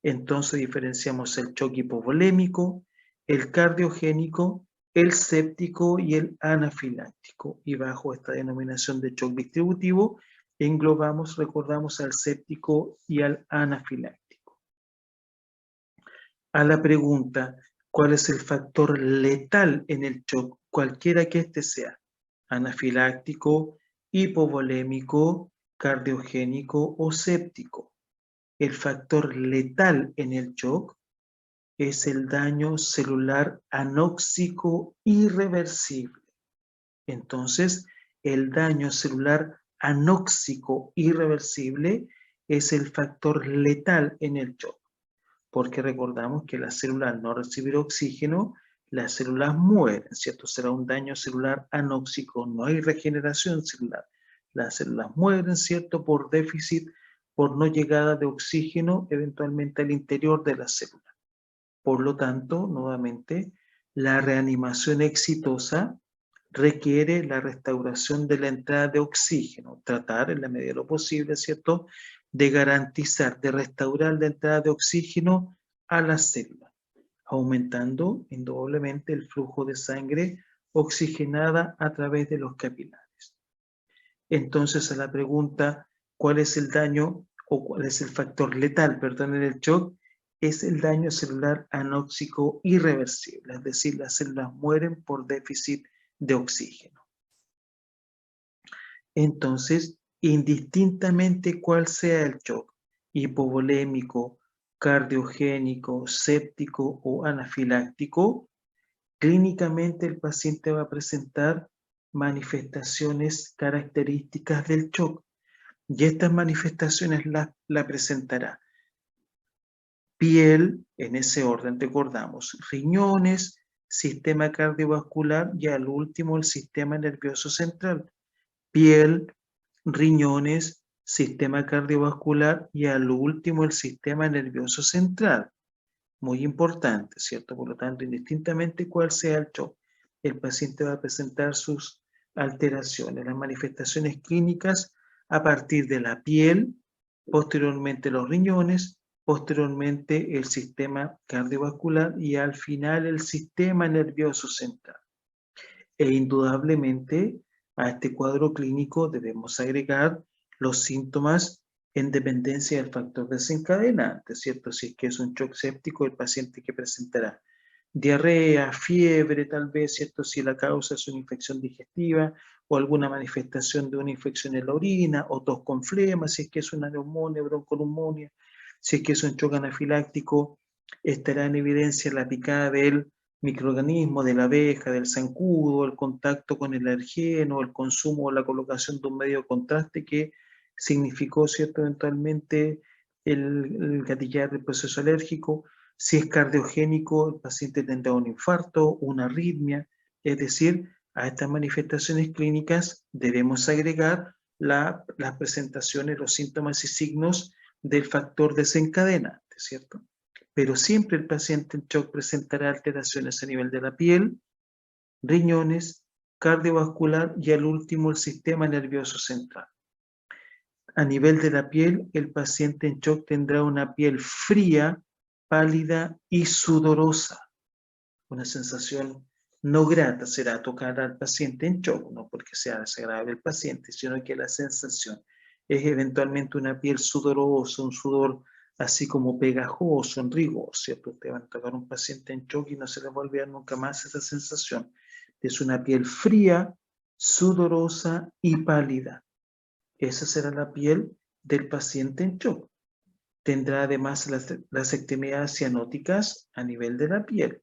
Entonces diferenciamos el shock hipovolémico, el cardiogénico, el séptico y el anafiláctico. Y bajo esta denominación de shock distributivo, recordamos al séptico y al anafiláctico. A la pregunta, ¿cuál es el factor letal en el shock? Cualquiera que éste sea, anafiláctico, hipovolémico, cardiogénico o séptico. El factor letal en el shock es el daño celular anóxico irreversible. Entonces, el daño celular anóxico irreversible es el factor letal en el shock, porque recordamos que las células al no recibir oxígeno, las células mueren, ¿cierto? Será un daño celular anóxico, no hay regeneración celular. Las células mueren, ¿cierto? Por déficit, por no llegada de oxígeno eventualmente al interior de la célula. Por lo tanto, nuevamente, la reanimación exitosa requiere la restauración de la entrada de oxígeno, tratar en la medida de lo posible, ¿cierto?, de garantizar, de restaurar la entrada de oxígeno a las células, aumentando indudablemente el flujo de sangre oxigenada a través de los capilares. Entonces, a la pregunta, ¿cuál es el daño o cuál es el factor letal, perdón, en el shock? Es el daño celular anóxico irreversible, es decir, las células mueren por déficit de oxígeno. Entonces, indistintamente cuál sea el shock, hipovolémico, cardiogénico, séptico o anafiláctico, clínicamente el paciente va a presentar manifestaciones características del shock y estas manifestaciones la presentará piel, en ese orden recordamos, riñones, sistema cardiovascular y al último el sistema nervioso central. Piel, riñones, sistema cardiovascular y al último el sistema nervioso central. Muy importante, ¿cierto? Por lo tanto, indistintamente cuál sea el shock, el paciente va a presentar sus alteraciones, las manifestaciones clínicas a partir de la piel, posteriormente los riñones, posteriormente el sistema cardiovascular y al final el sistema nervioso central. E indudablemente a este cuadro clínico debemos agregar los síntomas en dependencia del factor desencadenante, ¿cierto? Si es que es un shock séptico, el paciente que presentará diarrea, fiebre, tal vez, ¿cierto? Si la causa es una infección digestiva o alguna manifestación de una infección en la orina, o tos con flema, si es que es una neumonía, bronconeumonía, si es que es un shock anafiláctico, estará en evidencia la picada del microorganismo, de la abeja, del zancudo, el contacto con el alergeno, el consumo o la colocación de un medio de contraste que significó, ¿cierto?, eventualmente el gatillar del proceso alérgico. Si es cardiogénico, el paciente tendrá un infarto, una arritmia, es decir, a estas manifestaciones clínicas debemos agregar las presentaciones, los síntomas y signos del factor desencadenante, ¿cierto? Pero siempre el paciente en shock presentará alteraciones a nivel de la piel, riñones, cardiovascular y al último el sistema nervioso central. A nivel de la piel, el paciente en shock tendrá una piel fría, pálida y sudorosa. Una sensación no grata será tocar al paciente en shock, no porque sea desagradable el paciente, sino que la sensación es eventualmente una piel sudorosa, un sudor así como pegajoso, en rigor, ¿cierto? Ustedes van a tocar a un paciente en shock y no se les va a olvidar nunca más esa sensación. Es una piel fría, sudorosa y pálida. Esa será la piel del paciente en shock. Tendrá además las ectemías cianóticas a nivel de la piel.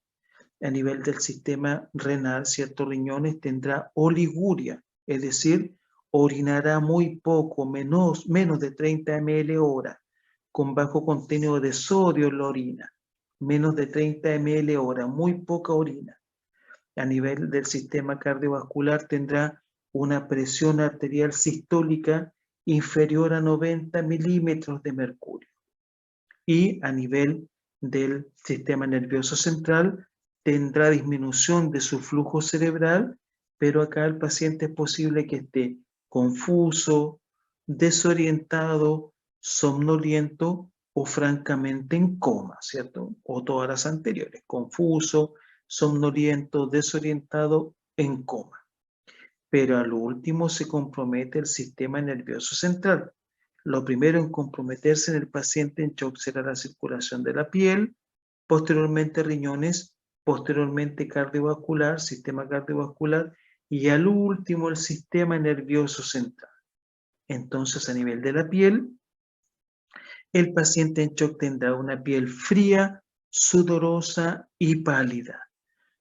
A nivel del sistema renal, ciertos riñones tendrá oliguria, es decir, orinará muy poco, menos de 30 ml hora, con bajo contenido de sodio en la orina, menos de 30 ml hora, muy poca orina. A nivel del sistema cardiovascular tendrá una presión arterial sistólica inferior a 90 milímetros de mercurio. Y a nivel del sistema nervioso central tendrá disminución de su flujo cerebral, pero acá el paciente es posible que esté confuso, desorientado, somnoliento o francamente en coma, ¿cierto? O todas las anteriores, confuso, somnoliento, desorientado, en coma. Pero a lo último se compromete el sistema nervioso central. Lo primero en comprometerse en el paciente en shock será la circulación de la piel, posteriormente riñones, posteriormente cardiovascular, sistema cardiovascular y al último el sistema nervioso central. Entonces, a nivel de la piel, el paciente en shock tendrá una piel fría, sudorosa y pálida.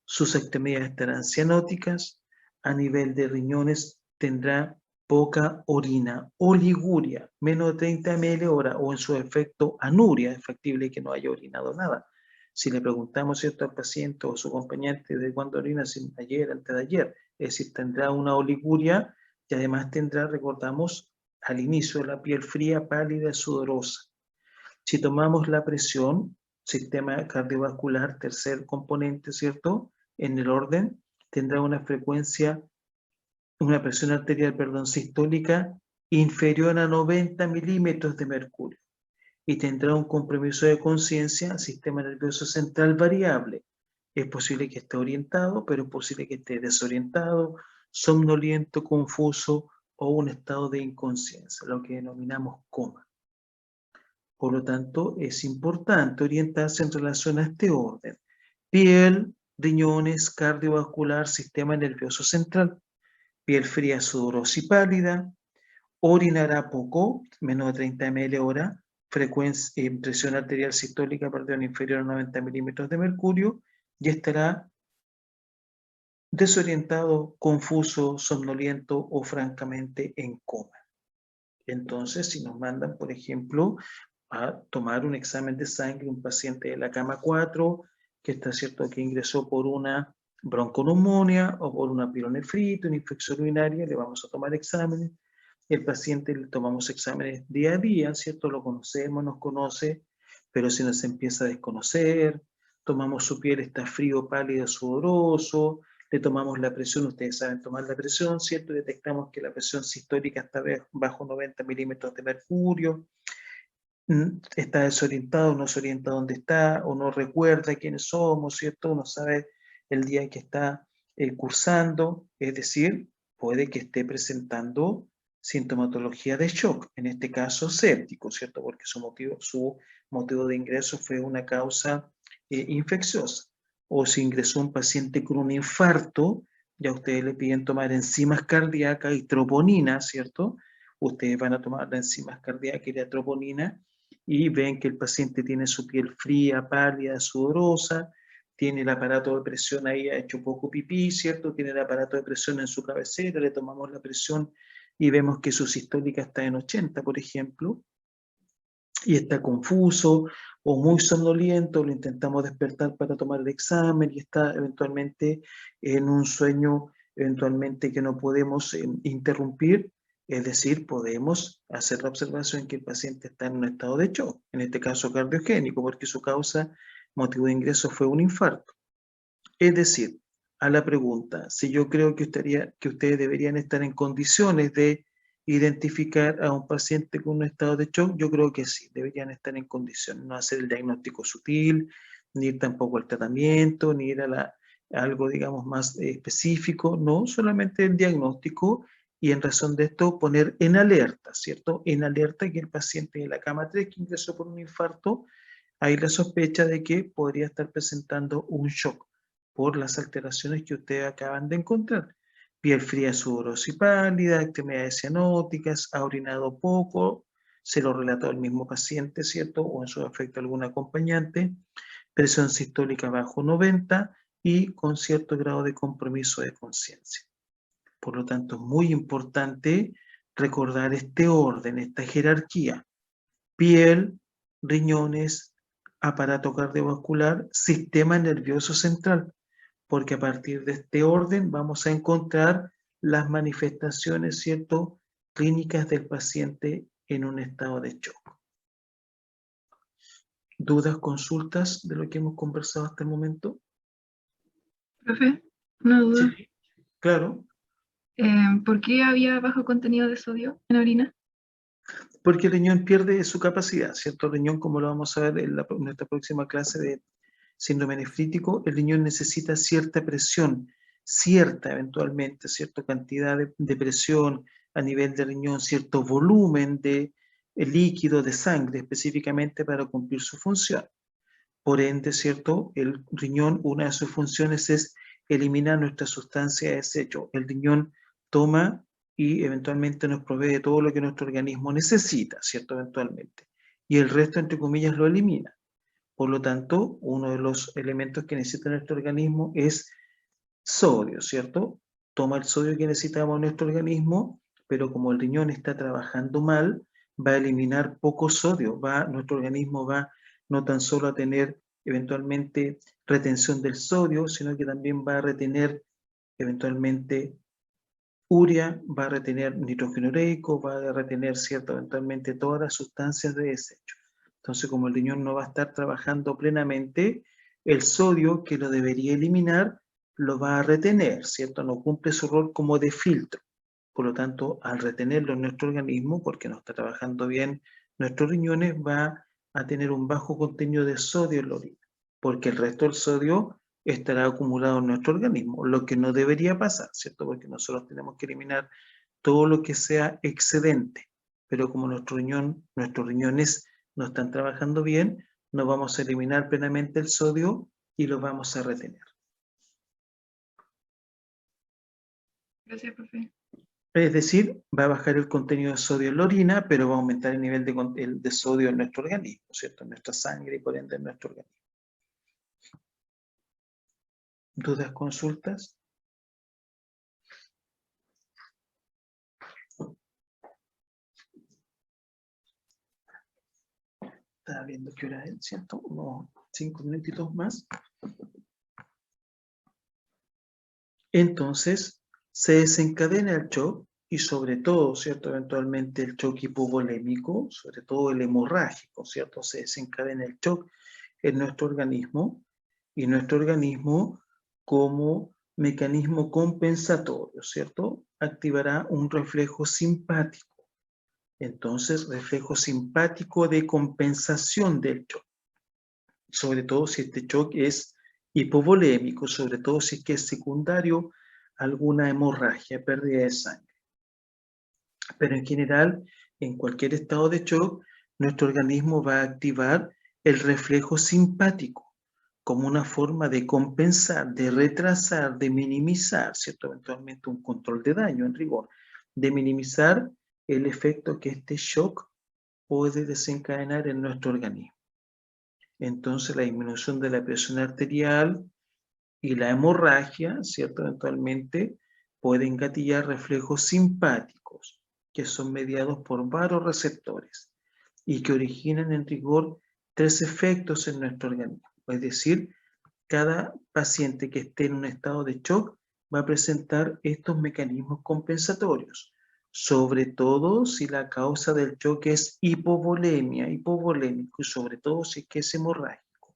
Sus extremidades estarán cianóticas. A nivel de riñones tendrá poca orina, oliguria, menos de 30 ml hora, o en su efecto anuria, es factible que no haya orinado nada. Si le preguntamos, ¿cierto?, al paciente o a su acompañante de cuándo orina, si ayer, antes de ayer, es decir, tendrá una oliguria y además tendrá, recordamos, al inicio la piel fría, pálida, sudorosa. Si tomamos la presión, sistema cardiovascular, tercer componente, ¿cierto?, en el orden, tendrá una presión arterial, sistólica inferior a 90 milímetros de mercurio y tendrá un compromiso de conciencia, sistema nervioso central variable. Es posible que esté orientado, pero es posible que esté desorientado, somnoliento, confuso o un estado de inconsciencia, lo que denominamos coma. Por lo tanto, es importante orientarse en relación a este orden: piel, riñones, cardiovascular, sistema nervioso central. Piel fría, sudorosa y pálida, orinará poco, menos de 30 ml hora, presión arterial sistólica, inferior a 90 milímetros de mercurio, y estará desorientado, confuso, somnoliento o francamente en coma. Entonces, si nos mandan, por ejemplo, a tomar un examen de sangre, un paciente de la cama 4, que está cierto que ingresó por una bronconeumonía o por una pielonefritis, una infección urinaria, le vamos a tomar exámenes. El paciente le tomamos exámenes día a día, ¿cierto? Lo conocemos, nos conoce, pero si nos empieza a desconocer, tomamos su piel, está frío, pálido, sudoroso, le tomamos la presión, ustedes saben tomar la presión, ¿cierto? Detectamos que la presión sistólica está bajo 90 milímetros de mercurio, está desorientado, no se orienta dónde está, o no recuerda quiénes somos, ¿cierto? No sabe el día en que está cursando, es decir, puede que esté presentando sintomatología de shock, en este caso séptico, ¿cierto? Porque su motivo de ingreso fue una causa infecciosa. O si ingresó un paciente con un infarto, ya ustedes le piden tomar enzimas cardíacas y troponina, ¿cierto? Ustedes van a tomar las enzimas cardíacas y la troponina y ven que el paciente tiene su piel fría, pálida, sudorosa, tiene el aparato de presión ahí, ha hecho poco pipí, ¿cierto? Tiene el aparato de presión en su cabecera, le tomamos la presión y vemos que su sistólica está en 80, por ejemplo, y está confuso o muy somnoliento, lo intentamos despertar para tomar el examen y está eventualmente en un sueño, eventualmente que no podemos interrumpir, es decir, podemos hacer la observación que el paciente está en un estado de shock, en este caso cardiogénico, porque su motivo de ingreso fue un infarto. Es decir, a la pregunta, si yo creo que ustedes deberían estar en condiciones de identificar a un paciente con un estado de shock, yo creo que sí, deberían estar en condiciones, no hacer el diagnóstico sutil, ni ir tampoco al tratamiento, ni ir a algo, digamos, más específico, no, solamente el diagnóstico, y en razón de esto poner en alerta, ¿cierto? En alerta que el paciente de la cama 3 que ingresó por un infarto, hay la sospecha de que podría estar presentando un shock por las alteraciones que ustedes acaban de encontrar. Piel fría, sudorosa y pálida, extremidades cianóticas, ha orinado poco, se lo relató el mismo paciente, ¿cierto? O en su efecto algún acompañante, presión sistólica bajo 90 y con cierto grado de compromiso de conciencia. Por lo tanto, es muy importante recordar este orden, esta jerarquía: piel, riñones, aparato cardiovascular, sistema nervioso central, porque a partir de este orden vamos a encontrar las manifestaciones, ¿cierto?, clínicas del paciente en un estado de shock. ¿Dudas, consultas de lo que hemos conversado hasta el momento? Profe, una duda. Sí, claro. ¿Por qué había bajo contenido de sodio en la orina? Porque el riñón pierde su capacidad, ¿cierto? El riñón, como lo vamos a ver en nuestra próxima clase de síndrome nefrítico, el riñón necesita cierta presión, eventualmente, cierta cantidad de presión a nivel de riñón, cierto volumen de líquido de sangre específicamente para cumplir su función. Por ende, ¿cierto? El riñón, una de sus funciones es eliminar nuestra sustancia de desecho. El riñón toma y eventualmente nos provee de todo lo que nuestro organismo necesita, ¿cierto? Eventualmente. Y el resto, entre comillas, lo elimina. Por lo tanto, uno de los elementos que necesita nuestro organismo es sodio, ¿cierto? Toma el sodio que necesitamos en nuestro organismo, pero como el riñón está trabajando mal, va a eliminar poco sodio, nuestro organismo va no tan solo a tener eventualmente retención del sodio, sino que también va a retener eventualmente urea, va a retener nitrógeno ureico, va a retener, ¿cierto?, eventualmente todas las sustancias de desecho. Entonces, como el riñón no va a estar trabajando plenamente, el sodio que lo debería eliminar lo va a retener, ¿cierto? No cumple su rol como de filtro. Por lo tanto, al retenerlo en nuestro organismo, porque no está trabajando bien nuestros riñones, va a tener un bajo contenido de sodio en la orina, porque el resto del sodio estará acumulado en nuestro organismo, lo que no debería pasar, ¿cierto? Porque nosotros tenemos que eliminar todo lo que sea excedente, pero como nuestros riñones no están trabajando bien, no vamos a eliminar plenamente el sodio y lo vamos a retener. Gracias, profe. Es decir, va a bajar el contenido de sodio en la orina, pero va a aumentar el nivel de sodio en nuestro organismo, ¿cierto? En nuestra sangre y por ende en nuestro organismo. ¿Dudas, consultas? Estaba viendo qué hora es, ¿cierto? Unos 5 minutitos más. Entonces, se desencadena el shock y sobre todo, ¿cierto? Eventualmente el shock hipovolémico, sobre todo el hemorrágico, ¿cierto? Se desencadena el shock en nuestro organismo y nuestro organismo como mecanismo compensatorio, ¿cierto? Activará un reflejo simpático. Entonces, reflejo simpático de compensación del shock. Sobre todo si este shock es hipovolémico, sobre todo si es que es secundario a alguna hemorragia, pérdida de sangre. Pero en general, en cualquier estado de shock, nuestro organismo va a activar el reflejo simpático como una forma de compensar, de retrasar, de minimizar, ¿cierto? Eventualmente un control de daño en rigor, de minimizar el efecto que este shock puede desencadenar en nuestro organismo. Entonces la disminución de la presión arterial y la hemorragia, ¿cierto? Eventualmente pueden gatillar reflejos simpáticos, que son mediados por varios receptores y que originan en rigor 3 efectos en nuestro organismo. Es decir, cada paciente que esté en un estado de shock va a presentar estos mecanismos compensatorios, sobre todo si la causa del shock es hipovolémico y sobre todo si es que es hemorrágico.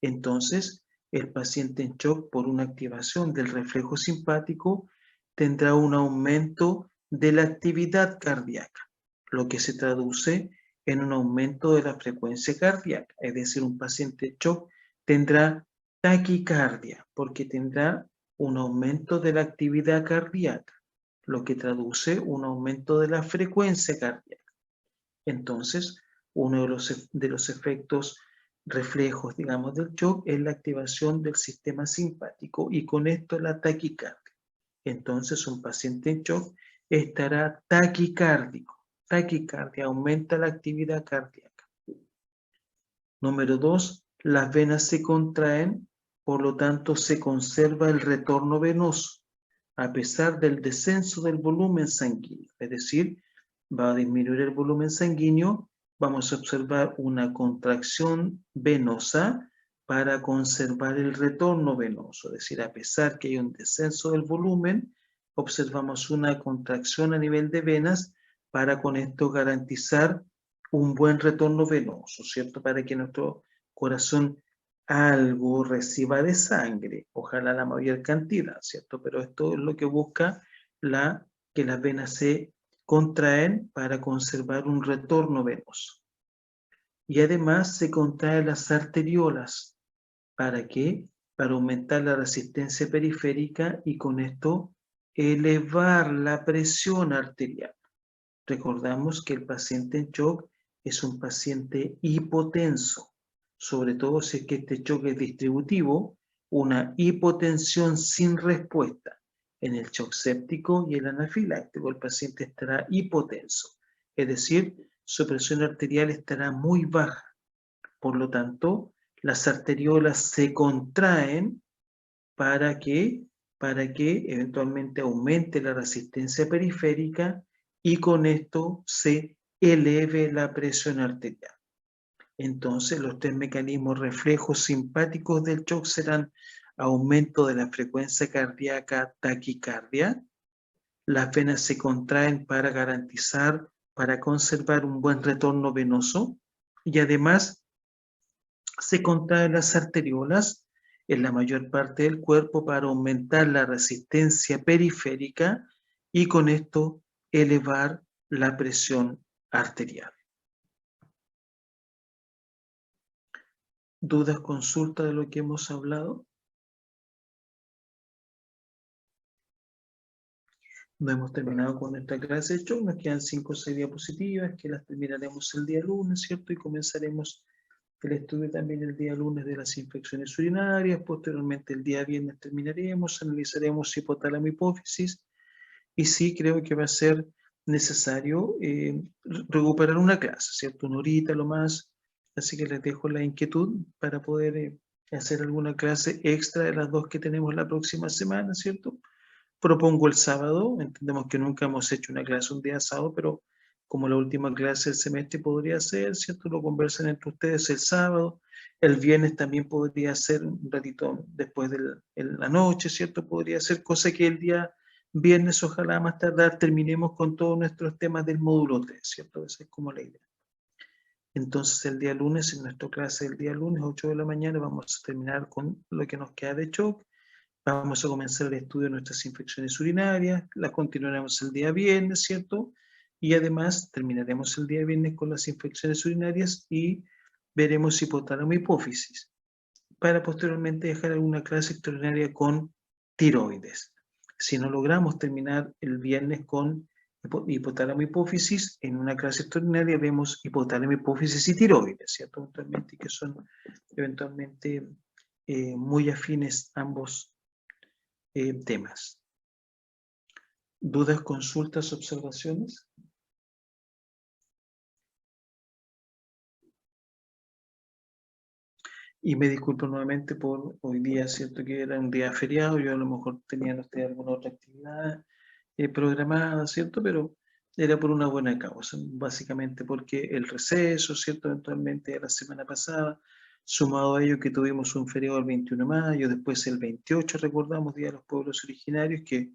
Entonces, el paciente en shock por una activación del reflejo simpático tendrá un aumento de la actividad cardíaca, lo que se traduce en un aumento de la frecuencia cardíaca. Es decir, un paciente en shock tendrá taquicardia porque tendrá un aumento de la actividad cardíaca, lo que traduce un aumento de la frecuencia cardíaca. Entonces, uno de los efectos reflejos, digamos, del shock es la activación del sistema simpático y con esto la taquicardia. Entonces, un paciente en shock estará taquicárdico. Taquicardia aumenta la actividad cardíaca. Número 2, las venas se contraen, por lo tanto se conserva el retorno venoso, a pesar del descenso del volumen sanguíneo. Es decir, va a disminuir el volumen sanguíneo, vamos a observar una contracción venosa para conservar el retorno venoso. Es decir, a pesar que hay un descenso del volumen, observamos una contracción a nivel de venas para con esto garantizar un buen retorno venoso, ¿cierto? Para que nuestro corazón algo reciba de sangre, ojalá la mayor cantidad, ¿cierto? Pero esto es lo que busca que las venas se contraen para conservar un retorno venoso. Y además se contraen las arteriolas. ¿Para qué? Para aumentar la resistencia periférica y con esto elevar la presión arterial. Recordamos que el paciente en shock es un paciente hipotenso, sobre todo si es que este shock es distributivo, una hipotensión sin respuesta. En el shock séptico y el anafiláctico el paciente estará hipotenso, es decir, su presión arterial estará muy baja. Por lo tanto, las arteriolas se contraen para que, eventualmente aumente la resistencia periférica y con esto se eleve la presión arterial. Entonces, los tres mecanismos reflejos simpáticos del shock serán aumento de la frecuencia cardíaca, taquicardia. Las venas se contraen para garantizar, para conservar un buen retorno venoso y además se contraen las arteriolas en la mayor parte del cuerpo para aumentar la resistencia periférica y con esto elevar la presión arterial. ¿Dudas, consultas de lo que hemos hablado? No hemos terminado con nuestra clase de shock, nos quedan 5 o 6 diapositivas que las terminaremos el día lunes, ¿cierto? Y comenzaremos el estudio también el día lunes de las infecciones urinarias, posteriormente el día viernes terminaremos, analizaremos hipotálamo hipófisis, y sí creo que va a ser necesario recuperar una clase, ¿cierto? Una horita lo más, así que les dejo la inquietud para poder hacer alguna clase extra de las 2 que tenemos la próxima semana, ¿cierto? Propongo el sábado, entendemos que nunca hemos hecho una clase un día sábado, pero como la última clase del semestre podría ser, ¿cierto? Lo conversan entre ustedes el sábado, el viernes también podría ser un ratito después de la noche, ¿cierto? Podría ser cosa que el día viernes, ojalá más tardar, terminemos con todos nuestros temas del módulo 3, ¿cierto? Esa es como la idea. Entonces el día lunes, en nuestra clase del día lunes, 8 de la mañana, vamos a terminar con lo que nos queda de shock. Vamos a comenzar el estudio de nuestras infecciones urinarias, las continuaremos el día viernes, ¿cierto? Y además terminaremos el día viernes con las infecciones urinarias y veremos hipotálamo hipófisis, para posteriormente dejar alguna clase extraordinaria con tiroides. Si no logramos terminar el viernes con hipotálamo hipófisis, en una clase extraordinaria vemos hipotálamo hipófisis y tiroides, ¿cierto? Eventualmente, que son eventualmente muy afines ambos temas. ¿Dudas, consultas, observaciones? Y me disculpo nuevamente por hoy día, cierto que era un día feriado, yo a lo mejor tenían ustedes alguna otra actividad programada, ¿cierto? Pero era por una buena causa, básicamente porque el receso, ¿cierto? Eventualmente de la semana pasada, sumado a ello que tuvimos un feriado el 21 de mayo, después el 28, recordamos, Día de los Pueblos Originarios, que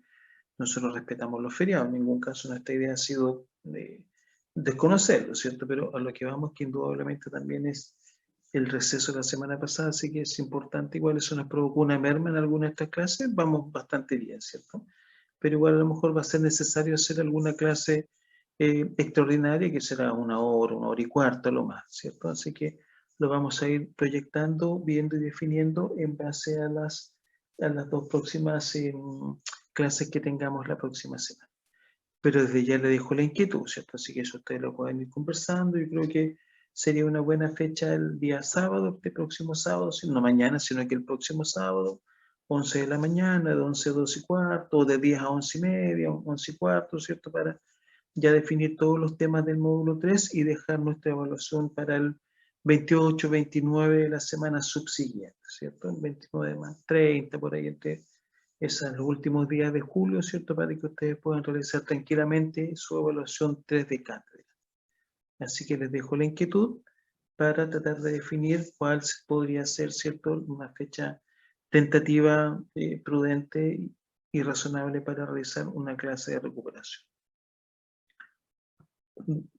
nosotros respetamos los feriados, en ningún caso nuestra idea ha sido desconocerlo, ¿cierto? Pero a lo que vamos, que indudablemente también es el receso de la semana pasada, así que es importante, igual eso nos provocó una merma en alguna de estas clases, vamos bastante bien, ¿cierto? Pero igual a lo mejor va a ser necesario hacer alguna clase extraordinaria, que será una hora y cuarto lo más, ¿cierto? Así que lo vamos a ir proyectando, viendo y definiendo en base a las 2 próximas clases que tengamos la próxima semana. Pero desde ya le dejo la inquietud, ¿cierto? Así que eso ustedes lo pueden ir conversando. Yo creo que sería una buena fecha el día sábado, este próximo sábado, no mañana, sino que el próximo sábado, 11 de la mañana, de 11 a 12 y cuarto, o de 10 a 11 y media, 11 y cuarto, ¿cierto? Para ya definir todos los temas del módulo 3 y dejar nuestra evaluación para el 28, 29 de la semana subsiguiente, ¿cierto? El 29 más 30, por ahí entre esos los últimos días de julio, ¿cierto? Para que ustedes puedan realizar tranquilamente su evaluación 3 de cátedra. Así que les dejo la inquietud para tratar de definir cuál podría ser, ¿cierto? Una fecha tentativa, prudente y razonable para realizar una clase de recuperación.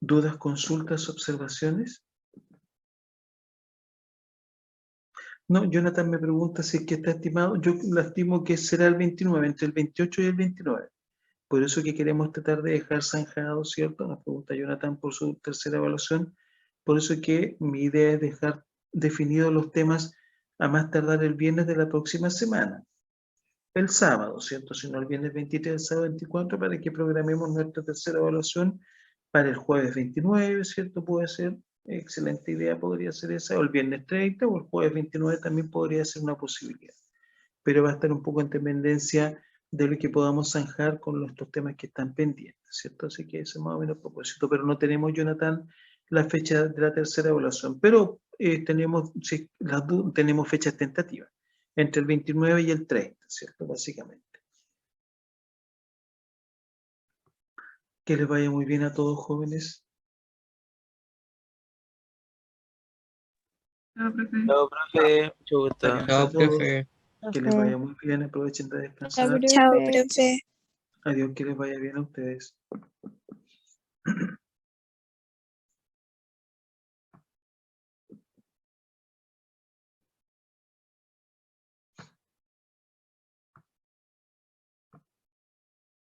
¿Dudas, consultas, observaciones? No, Jonathan me pregunta si es que está estimado. Yo lo estimo que será el 29, entre el 28 y el 29. Por eso que queremos tratar de dejar zanjado, ¿cierto? Nos pregunta Jonathan por su tercera evaluación. Por eso que mi idea es dejar definidos los temas a más tardar el viernes de la próxima semana. El sábado, ¿cierto? Si no el viernes 23, el sábado 24, para que programemos nuestra tercera evaluación para el jueves 29, ¿cierto? Puede ser, excelente idea podría ser esa, o el viernes 30, o el jueves 29 también podría ser una posibilidad. Pero va a estar un poco en dependencia de lo que podamos zanjar con nuestros temas que están pendientes, ¿cierto? Así que ese es más o menos el propósito, pero no tenemos, Jonathan, la fecha de la tercera evaluación. Pero tenemos fechas tentativas, entre el 29 y el 30, ¿cierto? Básicamente. Que les vaya muy bien a todos, jóvenes. Chao, profe. Chao, profe. Mucho gusto. Adiós a Chao, todos. profe. Que les vaya muy bien, aprovechen de descansar. Chao, profe. Adiós, que les vaya bien a ustedes.